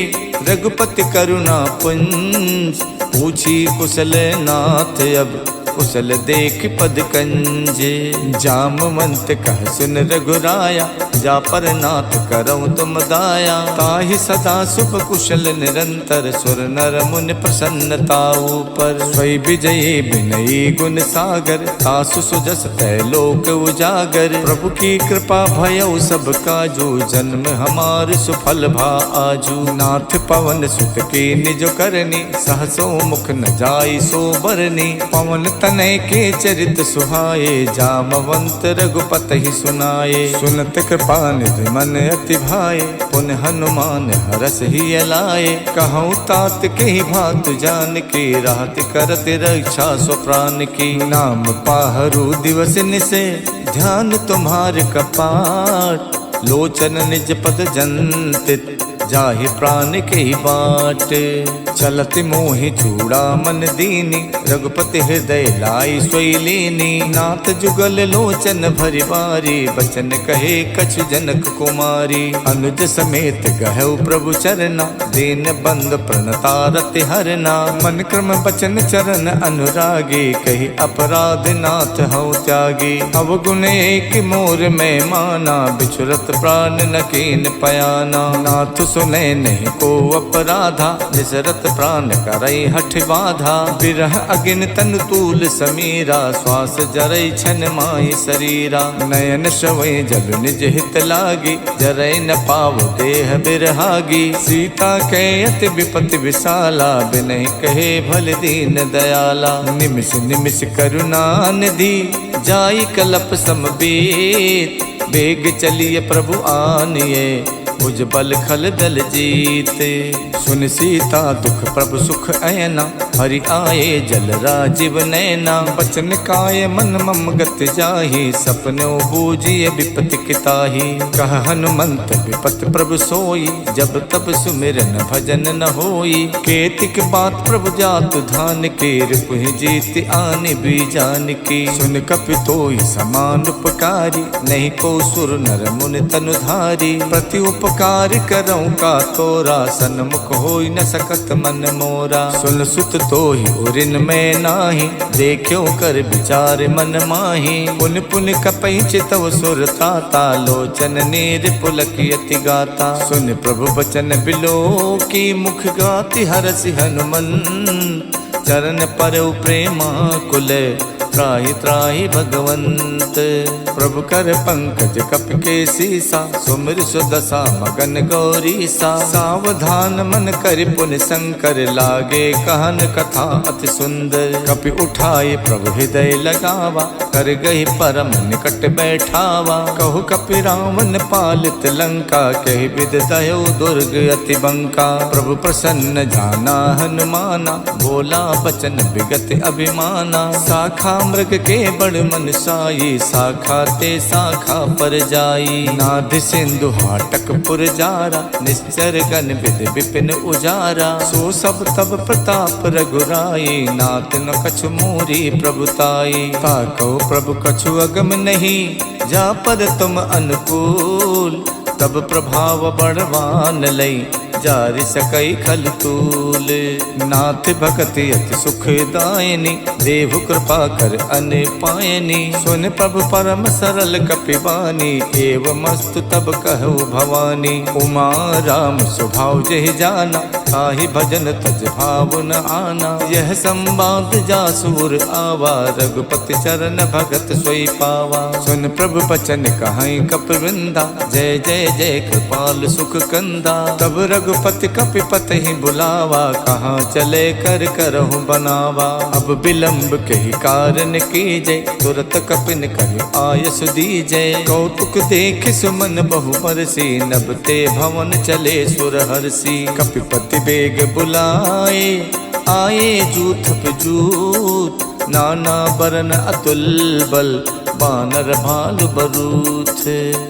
रघुपति करुणा पुंज। पूछी कुशल नाथ अब, कुशल देख पद कंजे। जामवंत कह सुन रघुराया, जा पर नाथ करऊँ तुम दाया। ताहि सदा शुभ कुशल निरंतर सुर नर मुनि प्रसन्नता ऊपर। स्वै विजयी विनयी गुण सागर तासु सुजस लोक उजागर। प्रभु की कृपा भयउ सब काजू जन्म हमार सुफल भा आजू। नाथ पवन सुत की निज करनी सहसो मुख न जाई सो बरनी। पवन तनय के चरित सुहाए जामवंत रघुपति सुनाए। सुनत कृपा निधि मन अति भाए पुन हनुमान हरस ही लाए। कहूँ तात के ही भात जान के राहत करत रक्षा सो प्राण की। नाम पाहरू दिवस निसे ध्यान तुम्हार कपाट। लोचन निज पद जंतित जाहि प्राण के ही बाट। चलत मोहि चूड़ा मन दीनी रघुपति हृदय लाई सोई लीनी। नाथ जुगल लोचन भरि बारी बचन कहे कछु जनक कुमारी। अनुज समेत गहु प्रभु चरना दीन बंद प्रणतारति हरना। मन क्रम बचन चरण अनुरागी कही अपराध नाथ हऊ त्यागी। अवगुण एक मोर में माना बिछुरत प्राण न कीन पयाना। नाथ सुने नहीं को अपराधा निसरत प्राण करई हठ बाधा। बिरह अगिन तन तूल समीरा श्वास जरई छन माही शरीरा। नयन श्रवै जल निज हित लागी जरई न पाव देह बिरहागी। सीता के अति विपति विशाला बिनहि कहे भल दीन दयाला। निमिष निमिष करुणा निधि जाई कलप समबीत। बेग चलिए प्रभु आनिए भुज बल खल दल जीते। सुन सीता दुख प्रभु सुख ऐना हरि आए जल राजीव नैना। बचन काय मन मम गत जाहि सपनो बूझिए विपति किताहि। कह हनुमंत विपत प्रभु सोई जब तब सुमिरन भजन न होई। केतिक बात प्रभु जातु धान के रिपुहि जीत आनि बीजान की। सुन कपितोई समान उपकारी नहीं को सुर नर मुनि तनुधारी। प्रति उपकार करऊँ का तोरा सन्मुख होई न सकत मन मोरा। सुन सुत तो ही उरिन में नाही देखियो कर विचार मन माही। पुन पुन कपई चितव सुर ताता लोचन नीर पुलकी अति गाता। सुन प्रभु बचन बिलो की मुख गाति हरसि हनुमंत। चरण पर प्रेमा कुल त्राहि त्राहि भगवंत। प्रभु कर पंकज कपि के सीसा सुमिर सुदशा मगन गौरीसा। सावधान मन कर पुन शंकर लागे कहन कथा अति सुंदर। कपि उठाए प्रभु हृदय लगावा कर गही परम निकट बैठावा। कहु कपि रावण पालित लंका कहि विद दयो दुर्ग अति बंका। प्रभु प्रसन्न जाना हनुमाना भोला बचन विगत अभिमाना। शाखा मृग के बड़ मन साई शाखा ते शाखा पर जाई। नाभि सिंधु हाटक पुर जारा निश्चर गण विद विपिन उजारा। सो सब तब प्रताप रघुराई नाथ न कछु मोरी प्रभुताई। ताको प्रभु कछु अगम नहीं जा पर तुम अनुकूल। तब प्रभाव बड़वान लई जारि सकई खल तूल। नाथ भगति अति सुखदायिनी देव कृपा कर अन पायनी। सुन प्रभु परम सरल कपिवानी एवं मस्तु तब कहु भवानी। उमा राम स्वभाव जहि जाना ताहि भजन तज भाव न आना। यह संवाद जासुर आवा रघुपति चरण भगत सोई पावा। सुन प्रभु बचन कहाई कपिवृंदा जय जय जय कृपाल सुख कंदा। तब रघुपति कपिपत ही बुलावा कहाँ चले कर करहु बनावा। अब विलंब के ही कारण कीजय तुरत कपिन कहि आयस दीजय। कौतुक देख सुमन बहु बरसी नभ ते भवन चले सुर हरसी। कपिपति बेग बुलाए आए जूथ पे जूथ। नाना बरन अतुल बल बानर भालु बरूथ।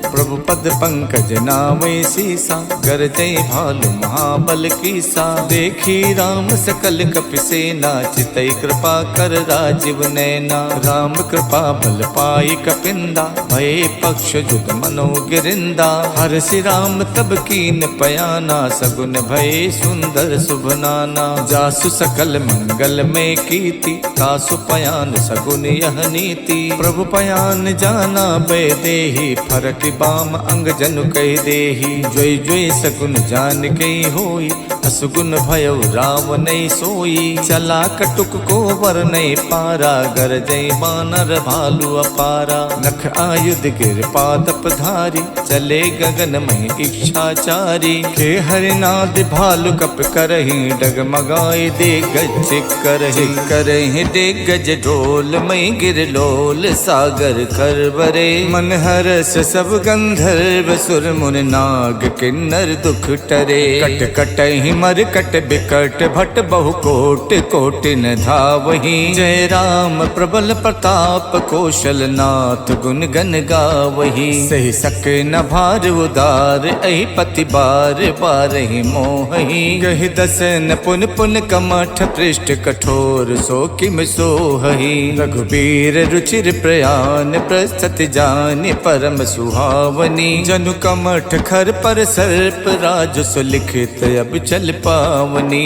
प्रभु पद पंकज नामय सीसा गरजय भालु महाबल कीसा। देखी राम सकल कपिसेना चितई कृपा कर राजीव नैना। राम कृपा बल पाई कपिंदा भय पक्ष जुग मनो गिरिंदा। हरसि राम तब कीन पयाना सगुन भय सुंदर शुभ नाना। जासु सकल मंगल में कीति तासु पयान सगुन यह नीति। प्रभु पयान ज्ञान जाना बैदेही, फरक बाम अंग जनु कह देही। जोई जोई सगुन जान गई होई, असगुन भयो राव नहीं सोई। चला कटुक को वर नहीं पारा, गर जय बानर भालू अपारा। नख आयुध गिर पादप धारी, चले गगन में इच्छाचारी। के हरिनाद भालू कप करही, डगमगाए दे गज करही गज ढोल मई गिर लोल। सागर करवरे मन हरस सब गंधर्व, सुर मुन नाग किन्नर दुख टरे। कट कटहि मर कट बिकट भट, बहु कोट कोट न धावहि। जय राम प्रबल प्रताप, कौशल नाथ गुण गन गावहि। सही सक न भार उदार, अहि पति बार बारहि मोहि। गहि दसन पुन पुन कमठ, पृष्ठ कठोर सो किम सोहहि। रघुबीर रुचिर प्रयान, प्रस्तुत जानि परम सुहावनी। जनु कमठ खर पर सर्प, राजसु लिखित अब चल पावनी।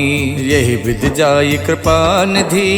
यही विध जाई कृपा निधि,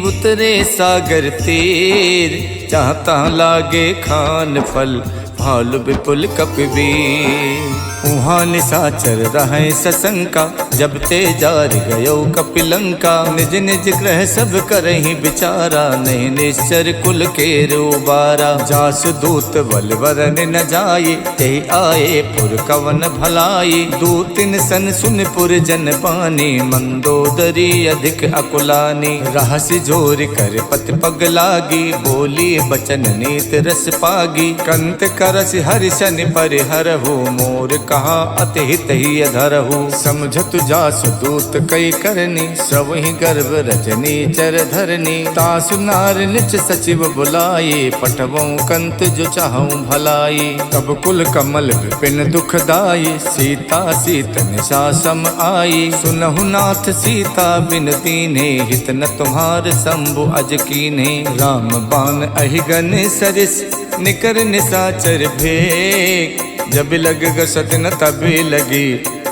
उतरे सागर तीर। जहाँ तहाँ लागे खान फल, भालु विपुल कपिवीर। उहाँ निशाचर रहे सशंका, जब ते जार गयो कपिलंका। निज निज ग्रह सब करहि विचारा, नहीं निश्चर कुल के रोबारा। जास दूत बल वरन न जाये, ते आए पुर कवन भलाई। दूतिन सन सुन पुर जन पानी, मंदोदरी अधिक अकुलानी। रहसि जोर कर पति पग लागी, बोली बचन नीत रस पागी। कंत करस हरिशन परिहरहु, मोर कहा अति हित ही धरहु। समझत जासु दूत कई करनी, श्रवहि गर्भ रजनी चर धरनी। तासु नार निच सचिव बुलाए, पठवों कंत जो चाहूं भलाई। तब कुल कमल विपिन दुखदाई, सीता सीत निशा सम आई। सुनहु नाथ सीता बिन दीन्हे, हित न तुम्हार शंभु अज कीन्हे। राम बाण अहिगन सरिस, निकर निशाचर भेक। जब लग गसत न तभी लगी,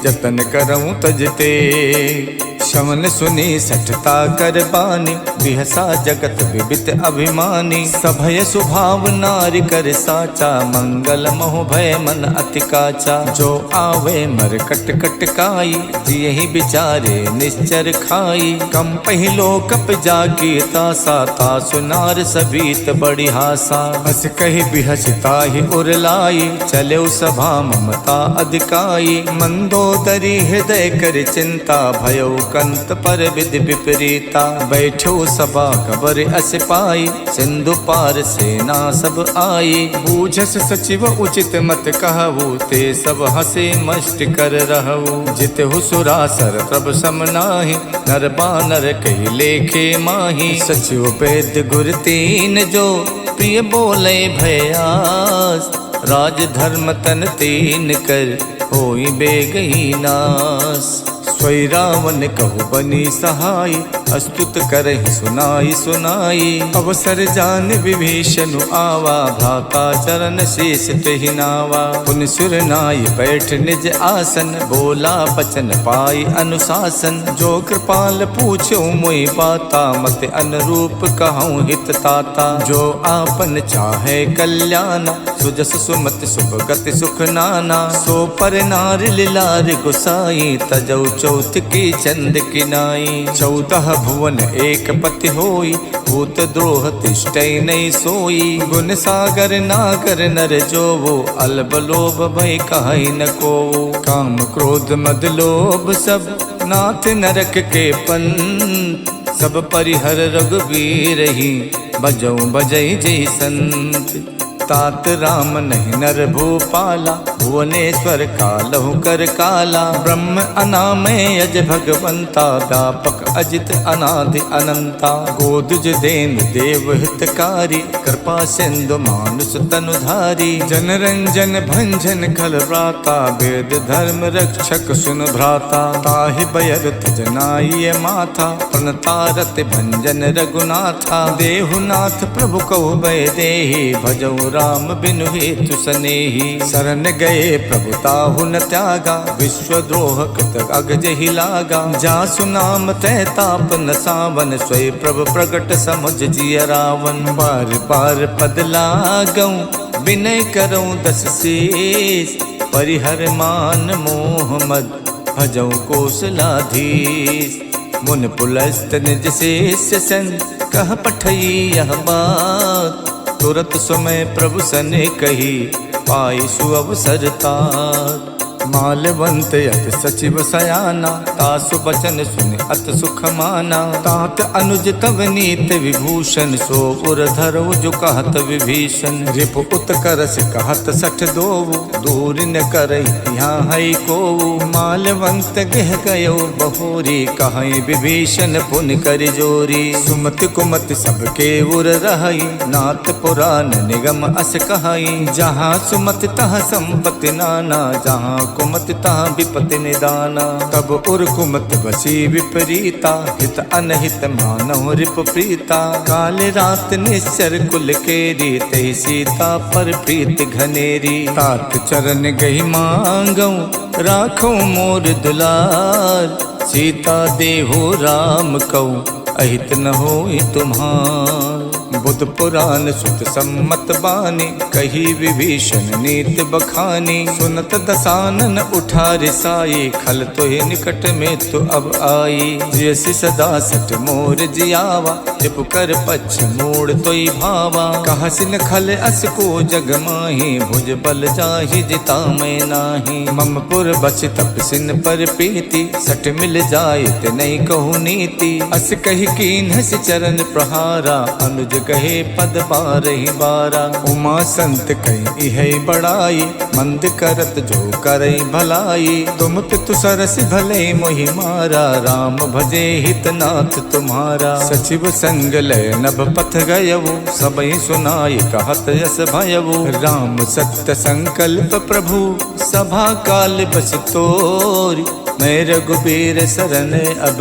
जतन करऊं तजते। शमन सुनी सठता कर बानी, बिहसा जगत विबित अभिमानी। सभय स्वभाव नारी कर साचा, मंगल मोह भय मन अति काचा। जो आवे मर कट कट काई, जियहि विचारे निश्चर खाई। कम पहिलो कप जागी तासा, तासु नार सबीत बड़ी हासा। हस कहि बिहसता ही उरलाई, चले सभा ममता अधिकाई। मंदोदरी हृदय कर चिंता, भयो कंत पर विधि विपरीता। बैठो सभा खबर अस पाई, सिंधु पार सेना सब आई। बूझस सचिव उचित मत कहु, ते सब हसे मष्ट कर रहु। जितहु सुरासर प्रभ सम नाहि, नर बानर कहि लेखे माही। सचिव वैद्य गुर तीन जो, प्रिय बोले भयास। राज धर्म तन तीन कर, होई बेगही नास। स्वै रावण कहु बनी सहाय, अस्तुत करहि सुनाई सुनाई। अवसर जान विभीषण आवा, भ्राता चरण शेष तेहि नावा। पुन सुर नाई बैठ निज आसन, बोला बचन पाई अनुशासन। जो कृपाल पूछो मोहि बाता, मत अनुरूप कहूँ हित ताता। जो आपन चाहे कल्याण, सुजस सुमति शुभ गति सुख नाना। सो पर नार लिलार गुसाई, तजौ चौथ की चंद की नाई। 14 भुवन एक पति होई, भूत द्रोह तिष्ठै नहीं सोई। गुण सागर नागर नर जो वो, अल्ब लोभ भय कहै न को। काम क्रोध मद लोभ सब, नाथ नरक के पंथ। सब परिहर रघुबीर ही, बजौ बजै जय संत। तात राम नहीं नर भूपाला, भुवनेश्वर कालहु कर काला। ब्रह्म अनामय अज भगवंता, व्यापक अजित अनादि अनंता। गोदुज देन देव हितकारी, कृपा सिंधु मानुष तनुधारी। जन रंजन भंजन खल व्राता, वेद धर्म रक्षक सुन भ्राता। ताहि बयरथ जनाय माथा, प्रणतारत भंजन रघुनाथा। देहुनाथ प्रभु कहु भय देहि, भजौ राम बिनु हेतु सनेहि। शरण गए गए प्रभु ताहु न त्यागा, विश्वद्रोह कृत अगज ही लागा। जासु नाम तय ताप न सावन, स्वय प्रभु प्रगट समुझ जिय रावण। बार बार पद लागऊं विनय करऊं दस शीस, परिहर मान मोह मद भजऊं कौशलाधीश। मुन पुलस्त निज शेष सन कह पठई यह बात, तुरत समय प्रभु सने कही पाई सुअवसर तात। मालवंत यत सचिव सयाना, तासु बचन सुन अत सुख माना। तात अनुज तव नीत विभूषण, सो उर धरो जो कहत विभीषण। रिपु उत करस कहत सठ दोवु, दूर न करई यहाँ है को। मालवंत गह गयो बहोरी, कहीं विभीषण पुन कर जोरी। सुमति कुमति सबके उर रहई, नाथ पुराण निगम अस कहई। जहाँ सुमति तहाँ संपत्ति नाना, जहाँ कुमति तहाँ विपत्ति निदाना। तब उर कुमति बसी विपरीता, हित अनहित मानव रिप प्रीता। काले रात निश्चर कुल केरी, तही सीता पर प्रीत घनेरी। तात चरण गही मांगऊं, राखो मोर दुलार। सीता देहो राम कहूँ, अहित न होई तुम्हार। बुध पुराण सुत सम्मत बानी, कही विभीषण नीत बखानी। सुनत दसानन उठा रिसाई, खल तो ही निकट में तो अब आई। जैसी सदा सट मोर जियावा, टिप कर पक्ष मोड़ तो भावा। कहा सिन खल अस को जग माही, भुज बल जाहि जिता मैं नाही। मम पुर बस तप सिन पर प्रीति, सट मिल जाए ते नहीं कहू नीति। अस कही कीन हस चरण प्रहारा, अनुज कहे पद बारहि बारा। उमा संत कही है बड़ाई, मंद करत जो करई भलाई। तुम पितु सरस भले मोहि मारा, राम भजे हितनाथ तुम्हारा। सचिव संग लय नभ पथ गयवु, सबई सुनाई कहत यस भयवु। राम सत्य संकल्प प्रभु, सभा काल बस तोरी। मैं रघुबीर शरण अब,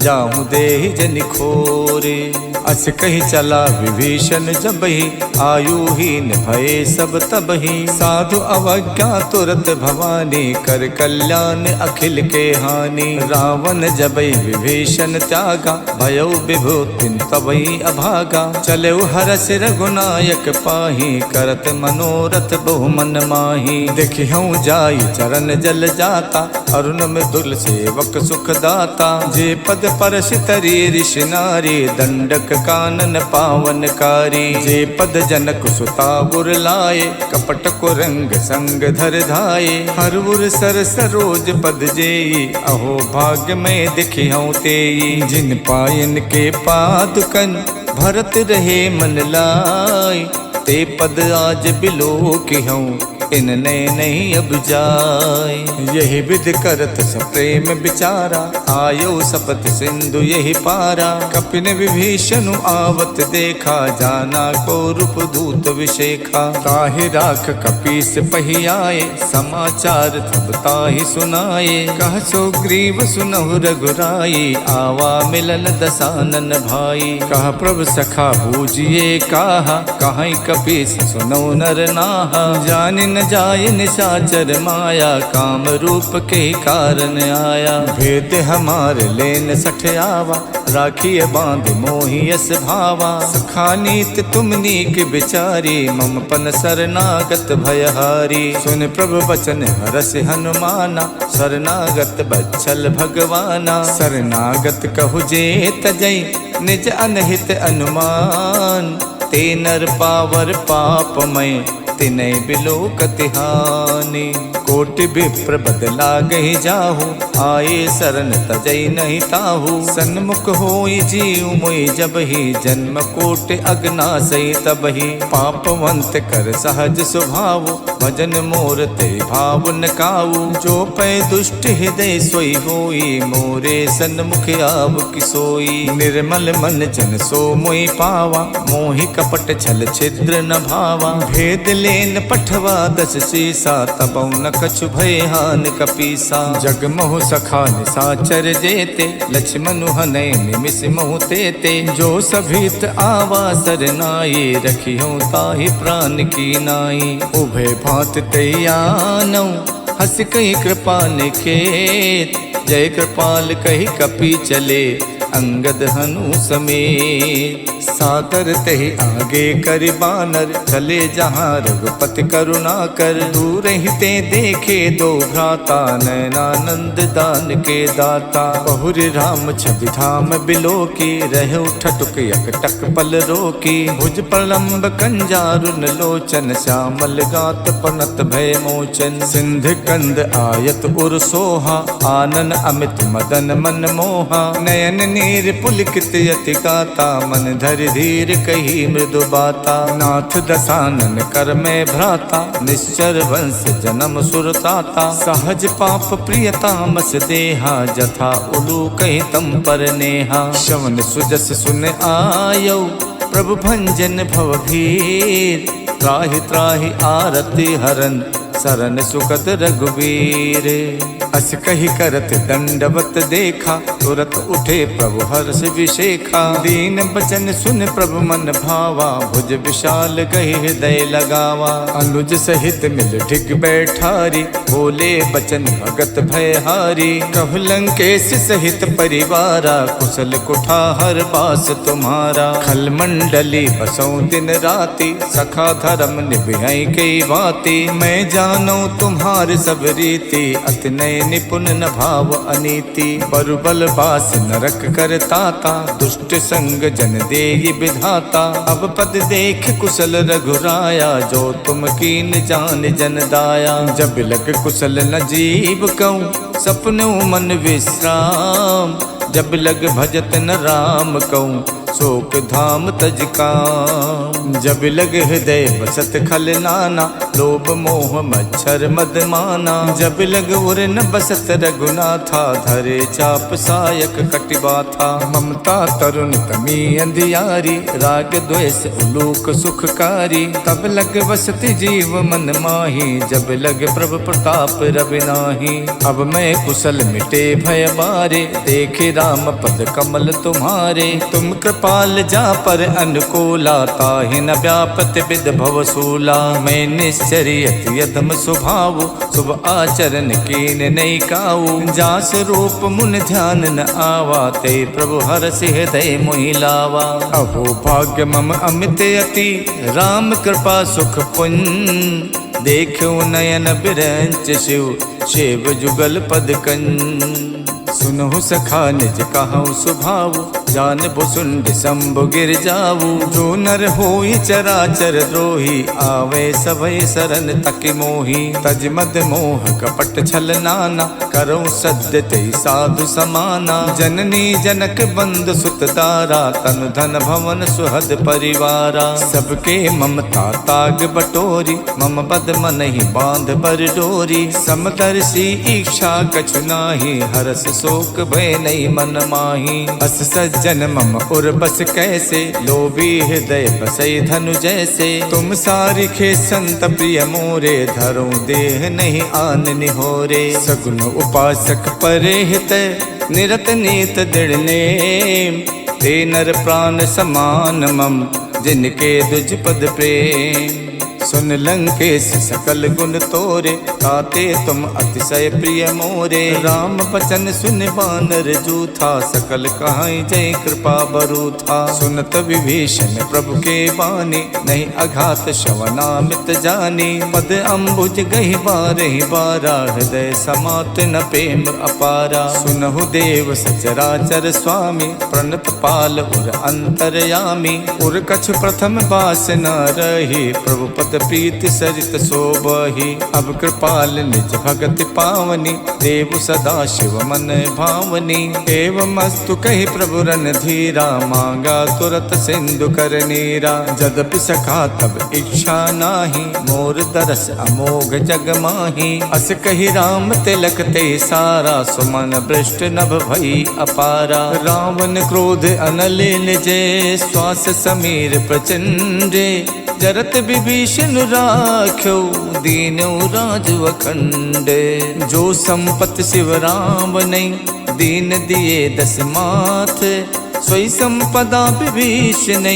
जाऊं देहि जनि खोरे। अस कही चला विभीषण जबहि, आयुहीन भये सब तबहि। साधु अवज्ञा तुरत भवानी, कर कल्याण अखिल के हानि। रावण जबहि विभीषण त्यागा, भयो विभूतिन तबहि अभागा। चले हरस रघुनायक पाही, करत मनोरथ बहु मन माही। देखिहूँ जाई चरण जल जाता, अरुण मृदुल सेवक सुख दाता। जे पद परस तरी ऋषि नारी, दंडक कानन पावनकारी। जे पद जनक सुता गुर लाए, कपट को रंग संग धर धाये। हर उर सर सरोज पद जेई, अहो भाग्य में दिखिहूँ तेई। जिन पायन के पादुकन, भरत रहे मन लाई। ते पद आज बिलो किहूँ, इनने नहीं अब जाय। यही विध करत सप्रेम विचारा, आयो सपत सिंधु यही पारा। कपिन विभीषण आवत देखा, जाना को रूप दूत विशेखा। ताहि राख कपीस पही आए, समाचार तब ताहि सुनाए। कह सो ग्रीव सुनहु रघुराई, आवा मिलन दसानन भाई। कह प्रभु सखा बूझिए काहा, कहीं कपीस सुनो नर नाहा। जानि न जाय निशाचर माया, काम रूप के कारण आया। भेद हमारे लेन सठ आवा, राखिए बांध मोहियस भावा। सखानीत तुम नीक बिचारी, मम पन शरणागत भयहारी। सुन प्रभु बचन हरस हनुमाना, शरणागत बच्छल भगवाना। शरणागत कहु जे तजै, निज अनहित अनुमान। ते नर पावर पापमय, तिनै बिलो कतिहानि। कोटि विप्र बदला गहि जाहु, आए शरण तजै नहीं ताहु। सन्मुख होई जीव मोहि जबहि, जन्म कोटि अगनासई तबहि। पापवंत कर सहज स्वभाव, भजन मोर ते भाव न काऊ। जो पै दुष्ट हृदय सोई होई, मोरे सन्मुख आव किसोई। निर्मल मन जन सो मोहि पावा, मोहि कपट छल छिद्र न भावा। भेद ले लेन पठवा 10 सीसा, तबौ न कछु भय हान कपीसा। जग मोह सखा निसाचर जेते, लक्ष्मण हनै निमिष मोह तेते। जो सभीत आवा सरनाई, रखियो ताहि प्राण की नाई। उभय भांत तैयानौ, हस कही कृपा निकेत। जय कृपाल कही कपि चले, अंगद हनु समेत। सादर तहि आगे करि बानर, चले जहाँ रघुपति करुणा कर। दूर हिते देखे दो भ्राता, नयनानंद दान के दाता। बहुरि राम छवि धाम बिलोकी, रहे ठटुक यकटक पल रोकी। भुज प्रलंब कंजारुन लोचन, श्यामल गात पनत भय मोचन। सिंध कंद आयत उर सोहा, आनन अमित मदन मन मोहा। नयन नीर पुलकित यति गाता, मन धरि धीर कही मृदु बाता। नाथ दसानन कर में भ्राता, निश्चर वंश जन्म सुरताता। सहज पाप प्रियतामस देहा, जथा उलू कही तम पर नेहा। श्रवण सुजस सुन आयो, प्रभु भंजन भव भीर। त्राहि त्राहि आरति हरन, सरन सुखद रघुवीर। अस कही करत दंडवत देखा, तुरत उठे प्रभु हर्ष विशेखा। दीन बचन सुन प्रभु मन भावा, भुज विशाल कही हृदय लगावा। अनुज सहित मिल ढिग बैठारी, बोले बचन भगत भयहारी। कहु लंकेश सहित परिवारा, कुशल कुठार बास तुम्हारा। खल मंडली बसौ दिन राति, सखा धर्म निभै कई बाती। मैं जानो तुम्हार सब रीति, अति नय निपुण न भाव अनीति। बरुबल बास नरक कर ताता, दुष्ट संग जन देहि विधाता। अब पद देख कुशल रघुराया, जो तुम कीन जान जन दाया। जब लग कुशल न जीव कहूँ, सपनों मन विश्राम। जब लग भजत न राम कहूँ, शोक धाम तज काम। जब लग हृदय बसत खल नाना, लोभ मोह मच्छर मद माना। जब लग उर न बसत रघुनाथा, धरे चाप सायक कटिबा था। ममता तरुण तमी अंधियारी, राग द्वेष उलूक सुखकारी। तब लग बसत जीव मन माही, जब लग प्रभु प्रताप रवि नाही। अब मैं कुशल मिटे भय बारे, देखे राम पद कमल तुम्हारे। तुम कृपाल जा पर अनुकूला, ताहि न व्यापत विद भव सूला। मैं निश्चरियत यदम स्वभाव, शुभ आचरण कीन नहीं काऊ। जास रूप मुन ध्यान न आवा, ते प्रभु हरषि हृदय मोहि लावा। अहो भाग्य मम अमित अति, राम कृपा सुख पुंज। देखो नयन बिरंच शिव, शिव जुगल पद कंज। सुनहु सखा निज कहूँ सुभाव, जान भुसुंड शंभु गिर जाऊ। जो नर होई चराचर द्रोही, आवे सभय सरन तक मोही। तज मद मोह कपट छल नाना, करो सद्य ते साधु समाना। जननी जनक बंद सुत दारा, तन धन भवन सुहद परिवारा। सबके ममता ताग बटोरी, मम बद मन ही बांध बर डोरी। समदर्शी इच्छा कछु नाही, हरस शोक भय नहीं मन माही। अस सज्जन मम उर बस कैसे, लोभी हृदय बसई धनु जैसे। तुम सारिखे संत प्रिय मोरे, धरो देह नहीं आन निहोरे। सगुन उपासक परे हित, निरत नीत दृढ़ नेम। ते नर प्राण समान मम, जिनके दुज पद प्रेम। सुन लंकेश सकल गुण तोरे, ताते तुम अतिशय प्रिय मोरे। राम बचन सुन बानर जूथा, सकल कहाई जय कृपा बरूथा। सुनत विभीषण प्रभु के बानी, नहीं अघात श्रवनामित जानी। पद अम्बुज गहि बारहि बारा, हृदय समात न प्रेम अपारा। सुनहु देव सचराचर स्वामी, प्रणत पाल उर अंतरयामी। उर कछु प्रथम बास न रही, प्रभु पद प्रीति सरित शोभहि। अब कृपाल निज भगति पावनी, देव सदा शिव मन भावनी। एवं अस्तु कहि प्रभु रन धीरा, मांगा तुरत सिंधु कर नीरा। जदपि सखा तब इच्छा नाही, मोर दरस अमोघ जग माही। अस कहि राम तिलक ते सारा, सुमन भ्रष्ट नभ भई अपारा। रावण क्रोध अनल निजे, श्वास समीर प्रचंडे। जरत विभीषण राख्यो दीनौ राज अखंड। जो संपत शिव राम नहीं दीन दिए दस माथ। सोई संपदा विभीषण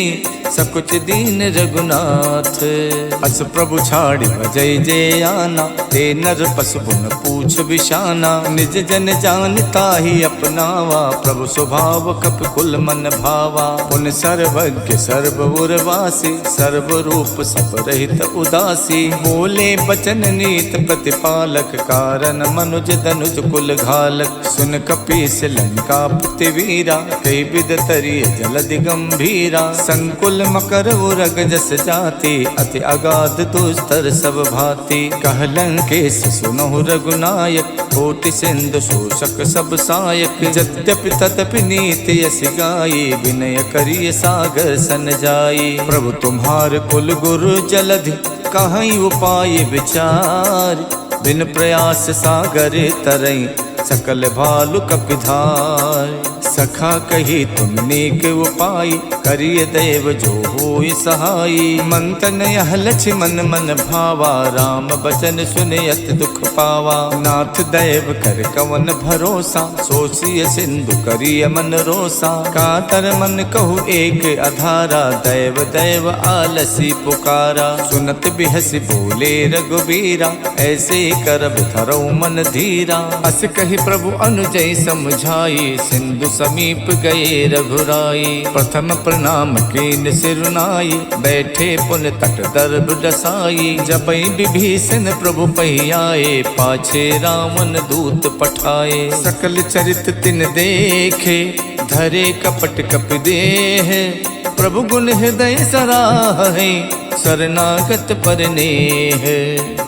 सकुच दीन रघुनाथ। अस प्रभु छाड़ भजय जय आना ते नर पशु पुन पूछ बिशाना। निज जन जानता ही अपनावा प्रभु स्वभाव कप कुल मन भावा। पुन सर्वज्ञ सर्व उर्वासी सर्व रूप सब रहित उदासी। बोले बचन नीत प्रतिपालक कारण मनुज धनुज कुल घालक। सुन कपीस लंका पृथ्वीरा कई विद तरिय जलधि गंभीरा। संकुल मकर उरग जस जाति अति अगाध दुस्तर सब भांति। कहलंकेश सुनहु रघुनायक कोटि सिंधु शोषक सब सायक। यद्यपि तदपि नीति यस गाई विनय करिय सागर सन जाई। प्रभु तुम्हार कुल गुरु जलधि कहीं उपाय विचार। बिन प्रयास सागर तरई सकल भालु कपिधार। सखा कही तुम नेक उपाय करिय देव जो होय सहाय। मंतन यह लक्ष्मण मन भावा राम बचन सुनयत दुख पावा। नाथ दैव कर कवन भरोसा सोचिय सिंधु करिय मन रोसा। कातर मन कहु एक अधारा दैव दैव आलसी पुकारा। सुनत बिहसी बोले रघुबीरा ऐसे करब धरौ मन धीरा। अस कही प्रभु अनुजय समझाई सिंधु समीप गए रघुराई। प्रथम प्रणाम कीन सिरुनाई बैठे पुन तट दर्भ डसाई। जबै विभीषण प्रभु पहियाए पाछे रावण दूत पठाए। सकल चरित तिन देखे धरे कपट कपि देह। प्रभु गुण हृदय सराहे शरणागत पर नेह।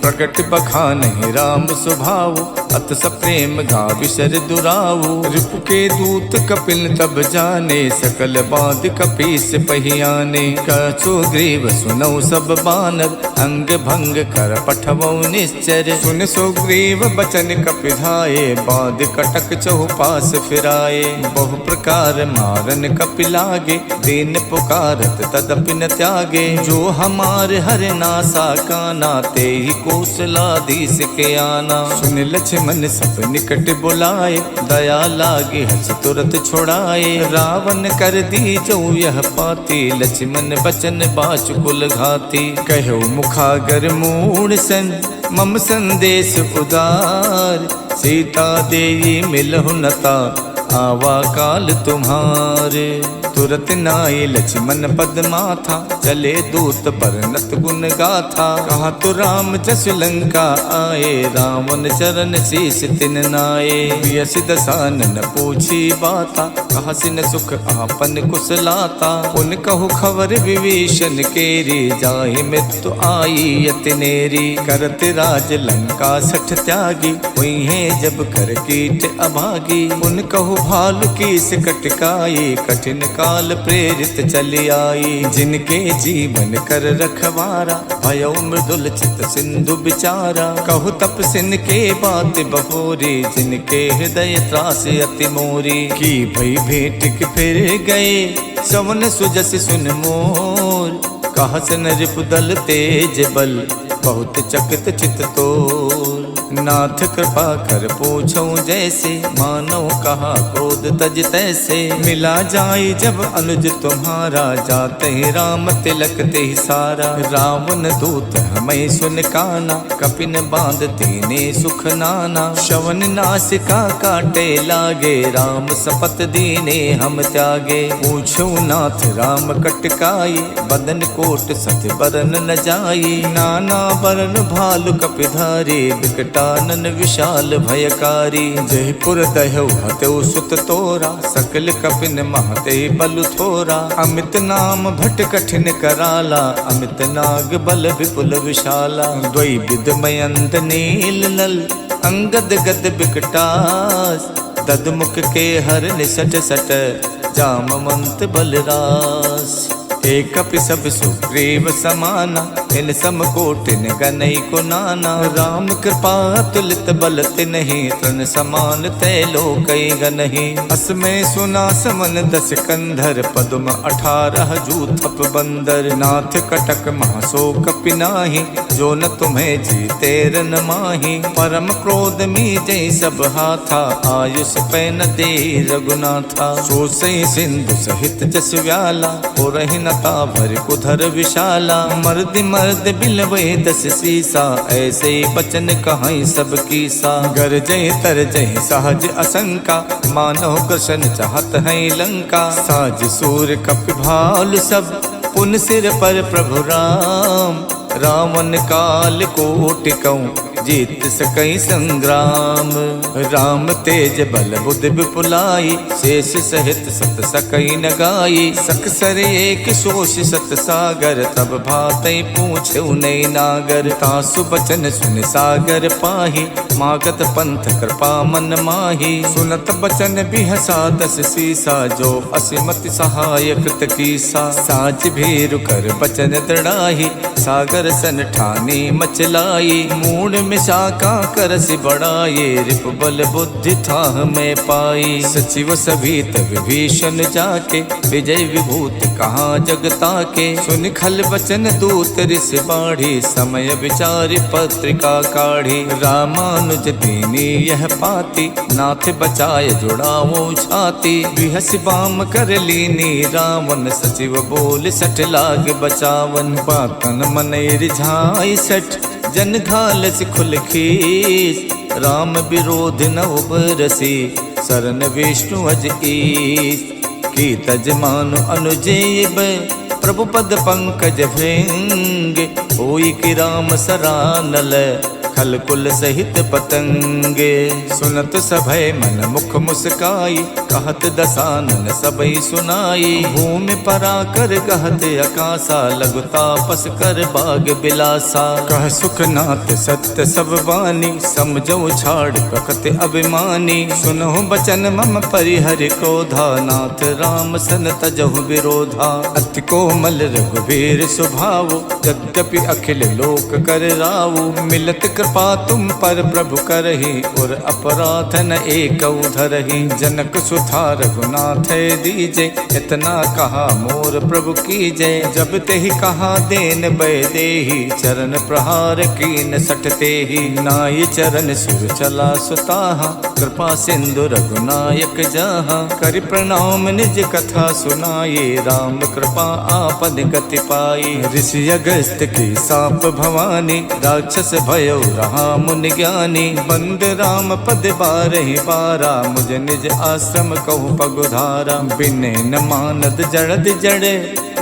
प्रकट बखान राम स्वभाव अत सप्रेम गाविसर दुराऊ। रिप के दूत कपिल तब जाने सकल बाध कपीस पहियाने। कछु ग्रीव सुनौ सब बानर अंग भंग कर पठवौ निश्चर। सुन सुग्रीव बचन कपिधाये बाध कटक चहुपास फिराए। बहु प्रकार मारन कपिलागे दीन पुकारत तदपि न त्यागे। जो हमार हर नासा काना ते ही कौशलाधीश के आना। सुन लक्ष्मण सब निकट बुलाए दया लागे हस तुरत छोड़ाए। रावण कर दी जो यह पाती लक्ष्मण बचन बाचुकुल घाती। कहो मुखागर मूढ़ सन मम संदेश उदार। सीता देई मिलहु नता आवा काल तुम्हारे। तुरत नाये लक्ष्मण पद माथा चले दूत बरनत गुण गाथा। कहा तो राम जस लंका आए रावण चरण शीस तिन नाये। यस दसानन पूछी बाता कहा सिन सुख आपन कुशलाता। उन कहु खबर विभीषण केरी जाहि मृत्यु आई यतिनेरी। करत राज लंका सठ त्यागी हुई है जब कर कीट अभागी। उन कहु भालु कीस कटकाई कठिन काल प्रेरित चली आई। जिनके जीवन कर रखवारा भयो मृदुल चित सिंधु बिचारा। कहु तपसिन के बात बहोरी जिनके हृदय त्रास अति मोरी। की भई भेंट के फिर गए सवन सुजस सुन मोर। कहा सन रिपुदल तेज बल बहुत चकित चित तोर। नाथ कृपा कर पूछो जैसे मानो कहा क्रोध तज तैसे। मिला जाए जब अनुज तुम्हारा जाते ही राम तिलक ते सारा। रावण दूत हमें सुन काना कपिन बांधते ने सुख नाना। शवन नासिका काटे लागे राम सपत दीने हम त्यागे। पूछो नाथ राम कटकाई बदन कोट सत बरन न जाई। नाना बरन भालु कपिधारी विकटानन विशाल भयकारी। जयपुर दह्यौ हतौ सुत तोरा सकल कपिन महते बलु थोरा। अमित नाम भट कठिन कराला अमित नाग बल विपुल विशाला। द्वै विद मयंद नील नल अंगद गद बिकटास। ददमुख के हर निसट सट जामवंत बलरास। एक कपि सब सुग्रीव समाना, इन सम कोटिन गनई को नाना। राम कृपा तुलित बल तिन्हि, तृण समान तै लोकई गनहि। असमय सुना समन 10 कंधर, पद्म 18 जूथप बंदर। नाथ कटक महासो कपि नाही, जो न तुम्हें जीते रन माही। परम क्रोध मीजै सब हाथा, आयुष पै न दे रघुनाथा। सो सई सिंधु सहित जस व्याला, पुरहि न ताभर कुधर विशाला। मर्द मर्द बिलवै 10 सीसा, ऐसे बचन कहाई सब कीसा। गरजय तरजय सहज असंका, मानव कृष्ण चाहत है लंका। साज सूर कपि भालु सब, पुन सिर पर प्रभु राम। रावण काल कोटि कहूँ, जीत सकई संग्राम। राम तेज बल बुद्धि विपुलाई, शेष सहित सत सकई न गाई। सकसर एक शोष सत सागर, तब भातई पूछे नई नागर। तासु बचन सुन सागर पाही, मागत पंथ कृपा मन माही। सुनत बचन बिहसा 10 सीसा, जो असिमति सहायक तकीसा। साच भीरु कर बचन दृढ़ाही, सागर सन ठानी मचलाई। मूड में शाखा करसि बढ़ाए, रिप बल बुद्धि थाह में पाई। सचिव सभीत विभीषण जाके, विजय विभूति कहाँ जगता के। सुन खल बचन दूत ऋष बाढ़ी, समय विचारि पत्रिका काढ़ी। रामानुज दीनी यह पाती, नाथ बचाए जुड़ावो छाती। बिहस बाम कर लीनी रावण, सचिव बोल सठ लाग बचावन। पातन मन रिझाई सठ, जन घालस खुल खीस। राम विरोध न उबरसी, शरण विष्णु अज ईस। की तज मानु अनुजेब, प्रभु पद पंकज भृंग। होई कि राम सरानल, खल कुल सहित पतंगे। सुनत सभय मन मुख मुस्काई, कहत दसानन सबई सुनाई। भूमि परा कर कहत अकासा, लघु तापस कर बाग बिलासा। कह सुखनाथ सत्य सब वानी, समझो छाड़ प्रकृति अभिमानी। सुनहु बचन मम परिहरि क्रोधा, नाथ राम सन तजहु विरोधा। अति कोमल रघुवीर स्वभाव, यद्यपि अखिल लोक कर राव। मिलत कृपा तुम पर प्रभु करहि, और अपराध न एक धरहि। जनक सुथा रघुनाथ दीजे, इतना कहा मोर प्रभु कीजे। जब तेहि कहा देन बै देहि, चरण प्रहार कीन सटते ही। नाई चरण सुर चला सुताहा, कृपा सिंधु रघुनायक जहाँ। करि प्रणाम निज कथा सुनाये, राम कृपा आपन गति पाई। ऋषि अगस्त की साप भवानी, राक्षस भयो रहा मुनि ज्ञानी। बंद राम पद बारहि बारा, मुझ निज आश्रम कहु पगुधारा। बिने न मानद जड़द जड़े,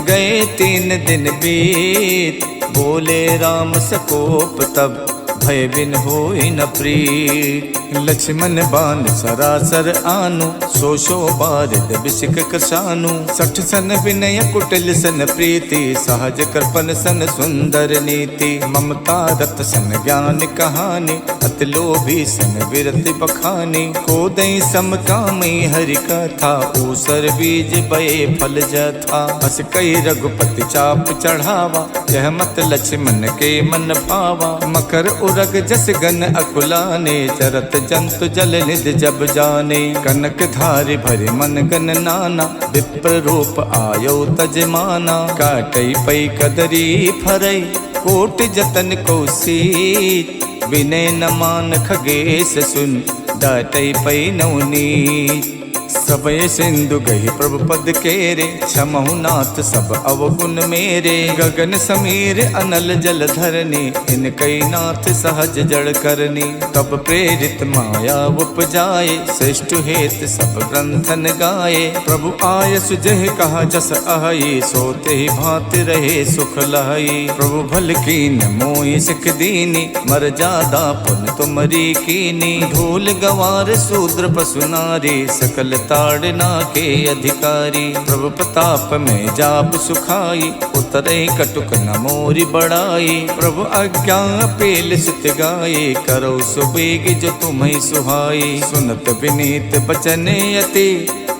गए 3 दिन बीत। बोले राम सकोप तब, भय बिन होई न प्रीत। लक्ष्मण बान सरासर आनु, सो सो बारिद बिसिक कृशानु। 60 सन विनय कुटिल सन प्रीति, सहज कृपन सन सुंदर नीति। ममता रत सन ज्ञान कहानी, अति लोभी सन विरति बखानी। कोदई सम कामई हरि कथा, ऊसर बीज बये फल जथा। अस कई रघुपति चाप चढ़ावा, यह मत लक्ष्मण के मन भावा। मकर उरग जस गन अकुलाने, चरत जंतु जल निध जब जाने। कनक धारि भरि मन गन नाना, विप्र रूप आयो तजमाना। काटई पई कदरी फरई, कोट जतन कौसीत। विनय न मान खगेश सुन, डाटई पई नवनीत। सबय सिंधु गहि प्रभु पद केरे, क्षमहु नाथ सब अवगुण मेरे। गगन समीर अनल जल धरनी, इनकई नाथ सहज जड़ करनी। तब प्रेरित माया उपजाए, श्रेष्ठ हेत सब ग्रंथन गाए। प्रभु आय सुजह कहा जस अहई, सोते ही भांति रहे सुख लहई। प्रभु भल कीन मोहि सिख दीनी, मर जादा पुन तुमरी कीनी। ढोल गवार शूद्र पशु नारी, सकल ताड़ना के अधिकारी। प्रभु प्रताप में जाप सुखाई, उतरे कटुक न मोरी बड़ाई। प्रभु आज्ञा पेल सुत गाये, करो सुबेग जो तुम्हें सुहाई। सुनत विनीत बचन अति,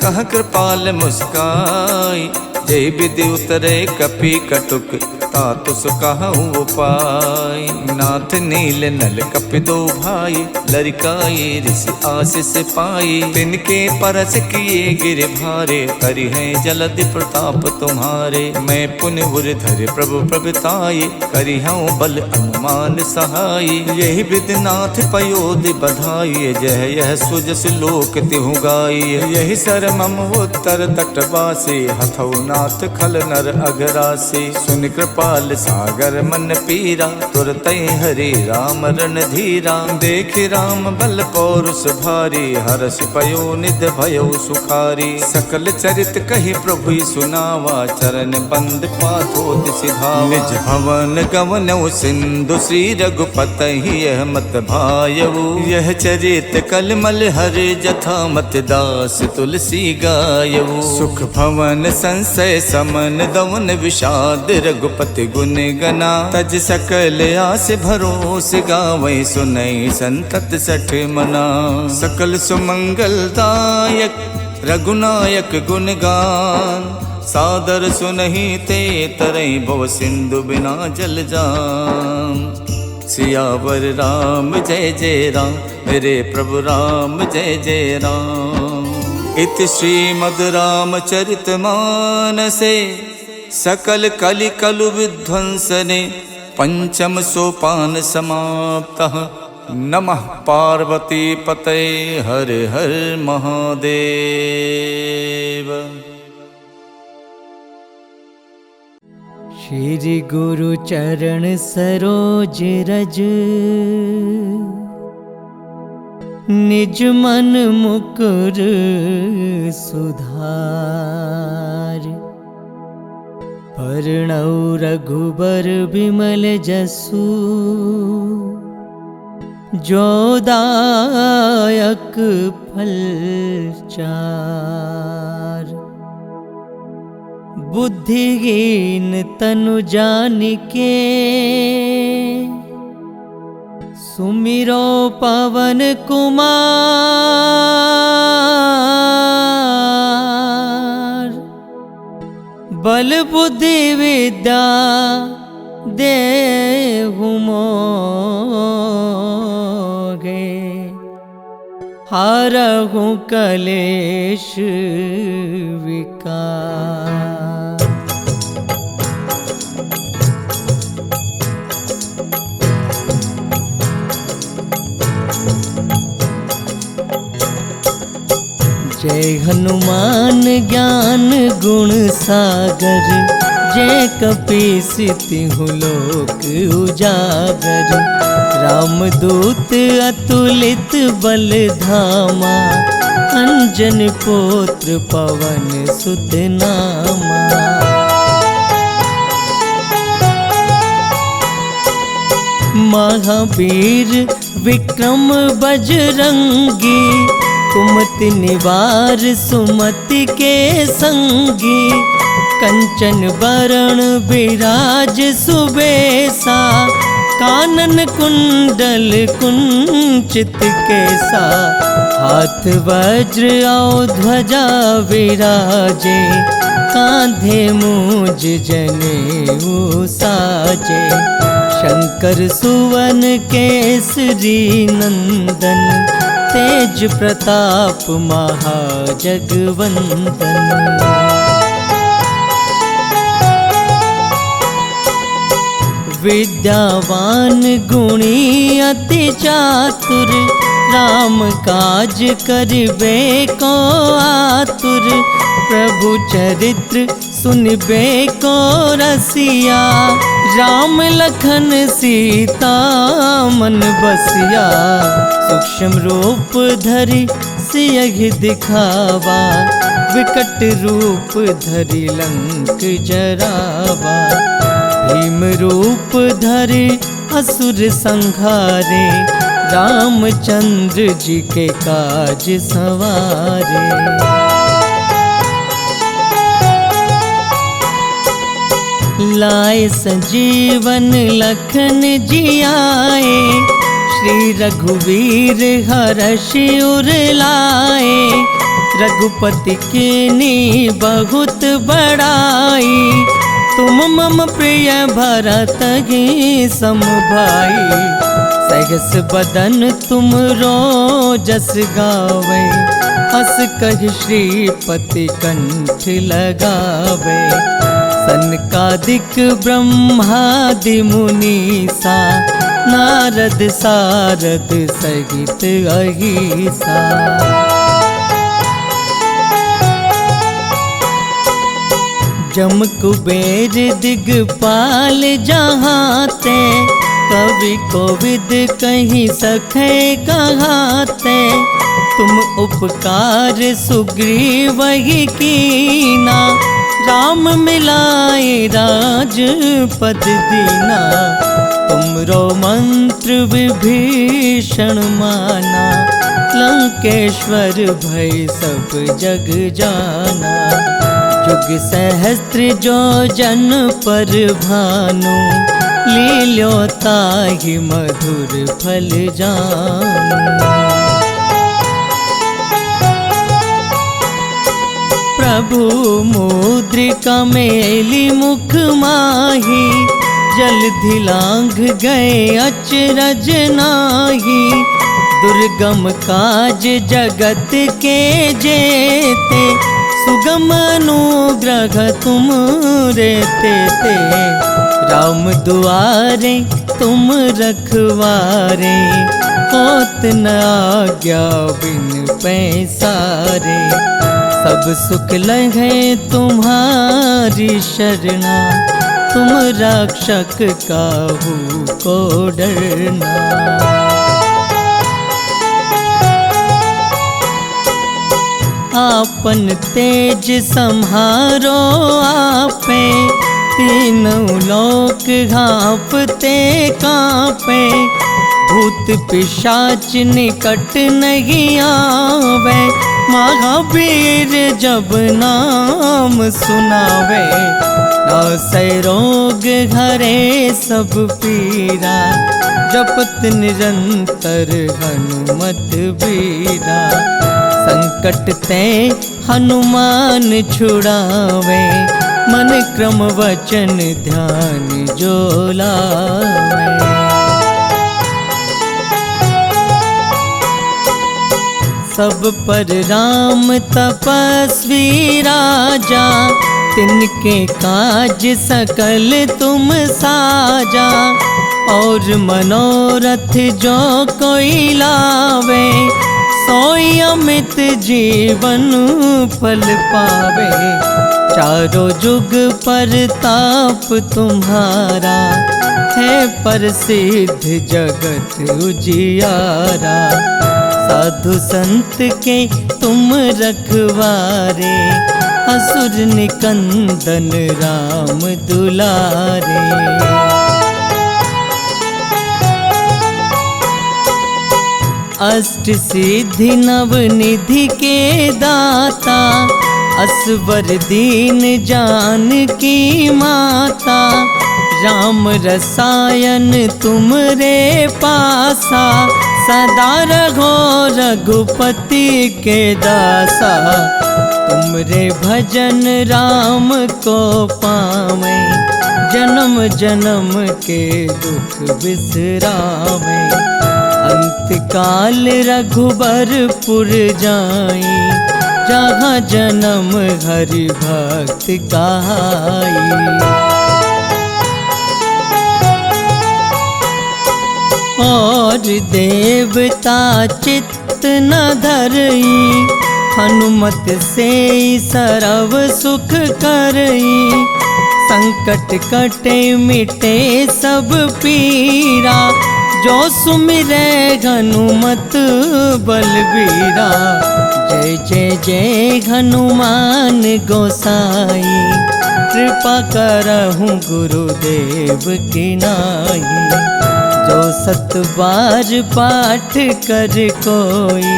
कह कृपाल मुस्काई। जय विधि उतरे कपि कटुक तातुस कहु उपाय। नाथ नील नल कपि दो भाई लरिकाए ऋषि आशीष पाई। तिनके परस किए गिर भारे करि है जलधि प्रताप तुम्हारे। मैं पुन उर्धर प्रभु प्रभुताय करि हूँ बल अनुमान सहाय। यही विधिनाथ पयोधि बधाई जह यह सुजस लोक तिहु गाई। यही सर मम उत्तर तटवासी हथौ नाथ खल नर अगरासी। सुन कृपाल सागर मन पीरा तुरत हरि राम रणधीरा। देख राम बल पौरुष भारी हर्ष पयो निध भयो सुखारी। सकल चरित कही प्रभु सुनावा चरण बंद पाथोत सिधावा। निज भवन गवनौ सिंधु श्री रघुपति यह मत भायऊ। यह चरित कलमल हर जथा मत दास तुलसी गायऊ। सुख भवन संशय समन दवन विषाद रघुपति गुण गना। तज सकल आस भरोस गावै सुनई संतत सठ मना। सकल सुमंगलदायक रघुनायक गुणगान। सादर सुनहि ते तरई भव सिंधु बिना जल जान। सियावर राम जय जय राम मेरे प्रभु राम जय जय राम। इति श्रीमद् रामचरित मानसे सकल कलि कलु विध्वंसने पंचम सोपान समाप्तः। नमः पार्वती पते हर हर महादेव। श्री गुरु चरण सरोज रज निज मन मुकुर सुधार। पर्णौ रघुबर बिमल जसु जो दायक फल चार। बुद्धिहीन तनु जानिके सुमिरो पवन कुमार। बल बुद्धि विद्या देहु मोगे हारहु कलेश विकार। जय हनुमान ज्ञान गुण सागर। जय कपीस तिहु लोक उजागर। रामदूत अतुलित बल धामा। अंजन पुत्र पवन सुत नामा। महावीर विक्रम बजरंगी। कुमति निवार सुमति के संगी। कंचन बरण विराज सुबेसा। कानन कुंडल कुंचित केसा। हाथ वज्र और ध्वजा विराजे। कांधे मूज जनेऊ साजे। शंकर सुवन केसरी नंदन। तेज प्रताप महाजगवंदन। विद्यावान गुणी अति चातुर। राम काज करिबे को आतुर। प्रभु चरित्र सुनबे को रसिया। राम लखन सीता मन बसिया। सूक्ष्म रूप धरि सियहि दिखावा। विकट रूप धरि लंक जरावा। भीम रूप धरि असुर संहारे। रामचंद्र जी के काज सवारे। लाए संजीवन लखन जियाए। श्री रघुवीर हरषि उर लाए। रघुपति कीनी बहुत बड़ाई, तुम मम प्रिय भरत ही सम भाई। सहस बदन तुम रोजस गावे, हस कहि श्रीपति कंठ लगावे। सनकादिक ब्रह्मादि मुनीसा, नारद सारद सहित अहिसा। जम कुबेर दिगपाल जहाँ ते, कवि कोविद कहीं सखे कहाते। तुम उपकार सुग्रीव ही कीना, राम मिलाए राजपद दीना। तुमरो मंत्र विभीषण माना, लंकेश्वर भय सब जग जाना। जुग सहस्त्र जो जन पर भानु, लील्यो ताहि मधुर फल जानु। प्रभु मुद्रिका मेली मुख माही, जलधि लांघ गए अचरज नाही। दुर्गम काज जगत के जेते, सुगम अनुग्रह तुम रेते ते। राम दुआरे तुम रखवारे, होत न आज्ञा बिन पैसारे। सब सुख लगे तुम्हारी शरणा, तुम रक्षक काहू को डरना। आपन तेज सम्हारो आपे, तीनों लोक घापते कांपे। भूत पिशाच निकट नहीं आवे, महावीर जब नाम सुनावे। नासै रोग हरे सब पीरा, जपत निरंतर हनुमत बीरा। संकट ते हनुमान छुड़ावे, मन क्रम वचन ध्यान जो लावे। सब पर राम तपस्वी राजा, तिनके काज सकल तुम साजा। और मनोरथ जो कोई लावे, सोई अमित जीवन फल पावे। चारों जुग परताप तुम्हारा, है प्रसिद्ध जगत उजियारा। साधु संत के तुम रखवारे, असुर निकंदन राम दुलारे। अष्ट सिद्धि नव निधि के दाता, असवर दीन जानकी माता। राम रसायन तुमरे पासा, सदा रहो रघुपति के दासा। तुमरे भजन राम को पावे, जन्म जन्म के दुख बिसरावे। अंत काल रघुबरपुर जाई, जहाँ जन्म हरि भक्त कहाई। और देवता चित्त न धरई, हनुमत से सर्व सुख करई। संकट कटे मिटे सब पीरा, जो सुमिरै हनुमत बलबीरा। जय जय जय हनुमान गोसाई, कृपा करहु गुरुदेव की नाई। जो सत बार पाठ कर कोई,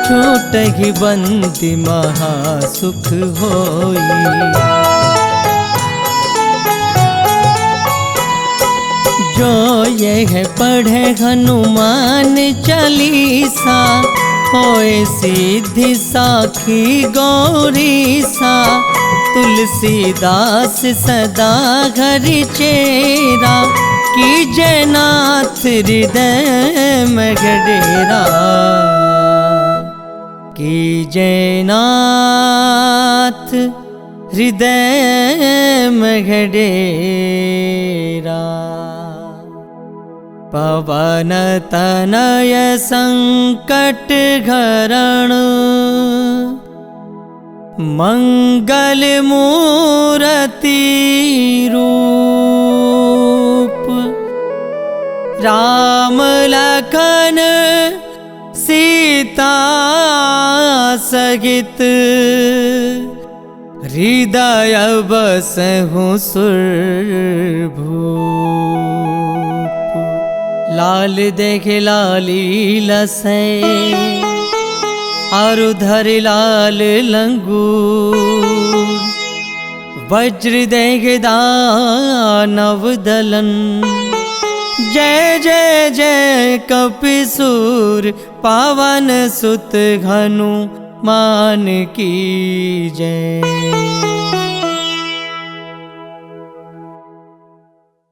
छूटहि बंदी महासुख होई। जो यह पढ़े हनुमान चालीसा, होए सिद्धि साखी गौरी सा, तुलसीदास सदा घर चेरा, की जयनाथ हृदय में डेरा, की जयनाथ हृदय में डेरा। पवन तनय संकट हरण, मंगल मूर्ति रूप, राम लखन सीता सहित, हृदय बसहु सुरभूप। लाल देखे लाली लसै, और धर लाल लंगूर, वज्र देख दानव दलन, जय जय जय कपिसूर, पावन सुत हनुमान की जय।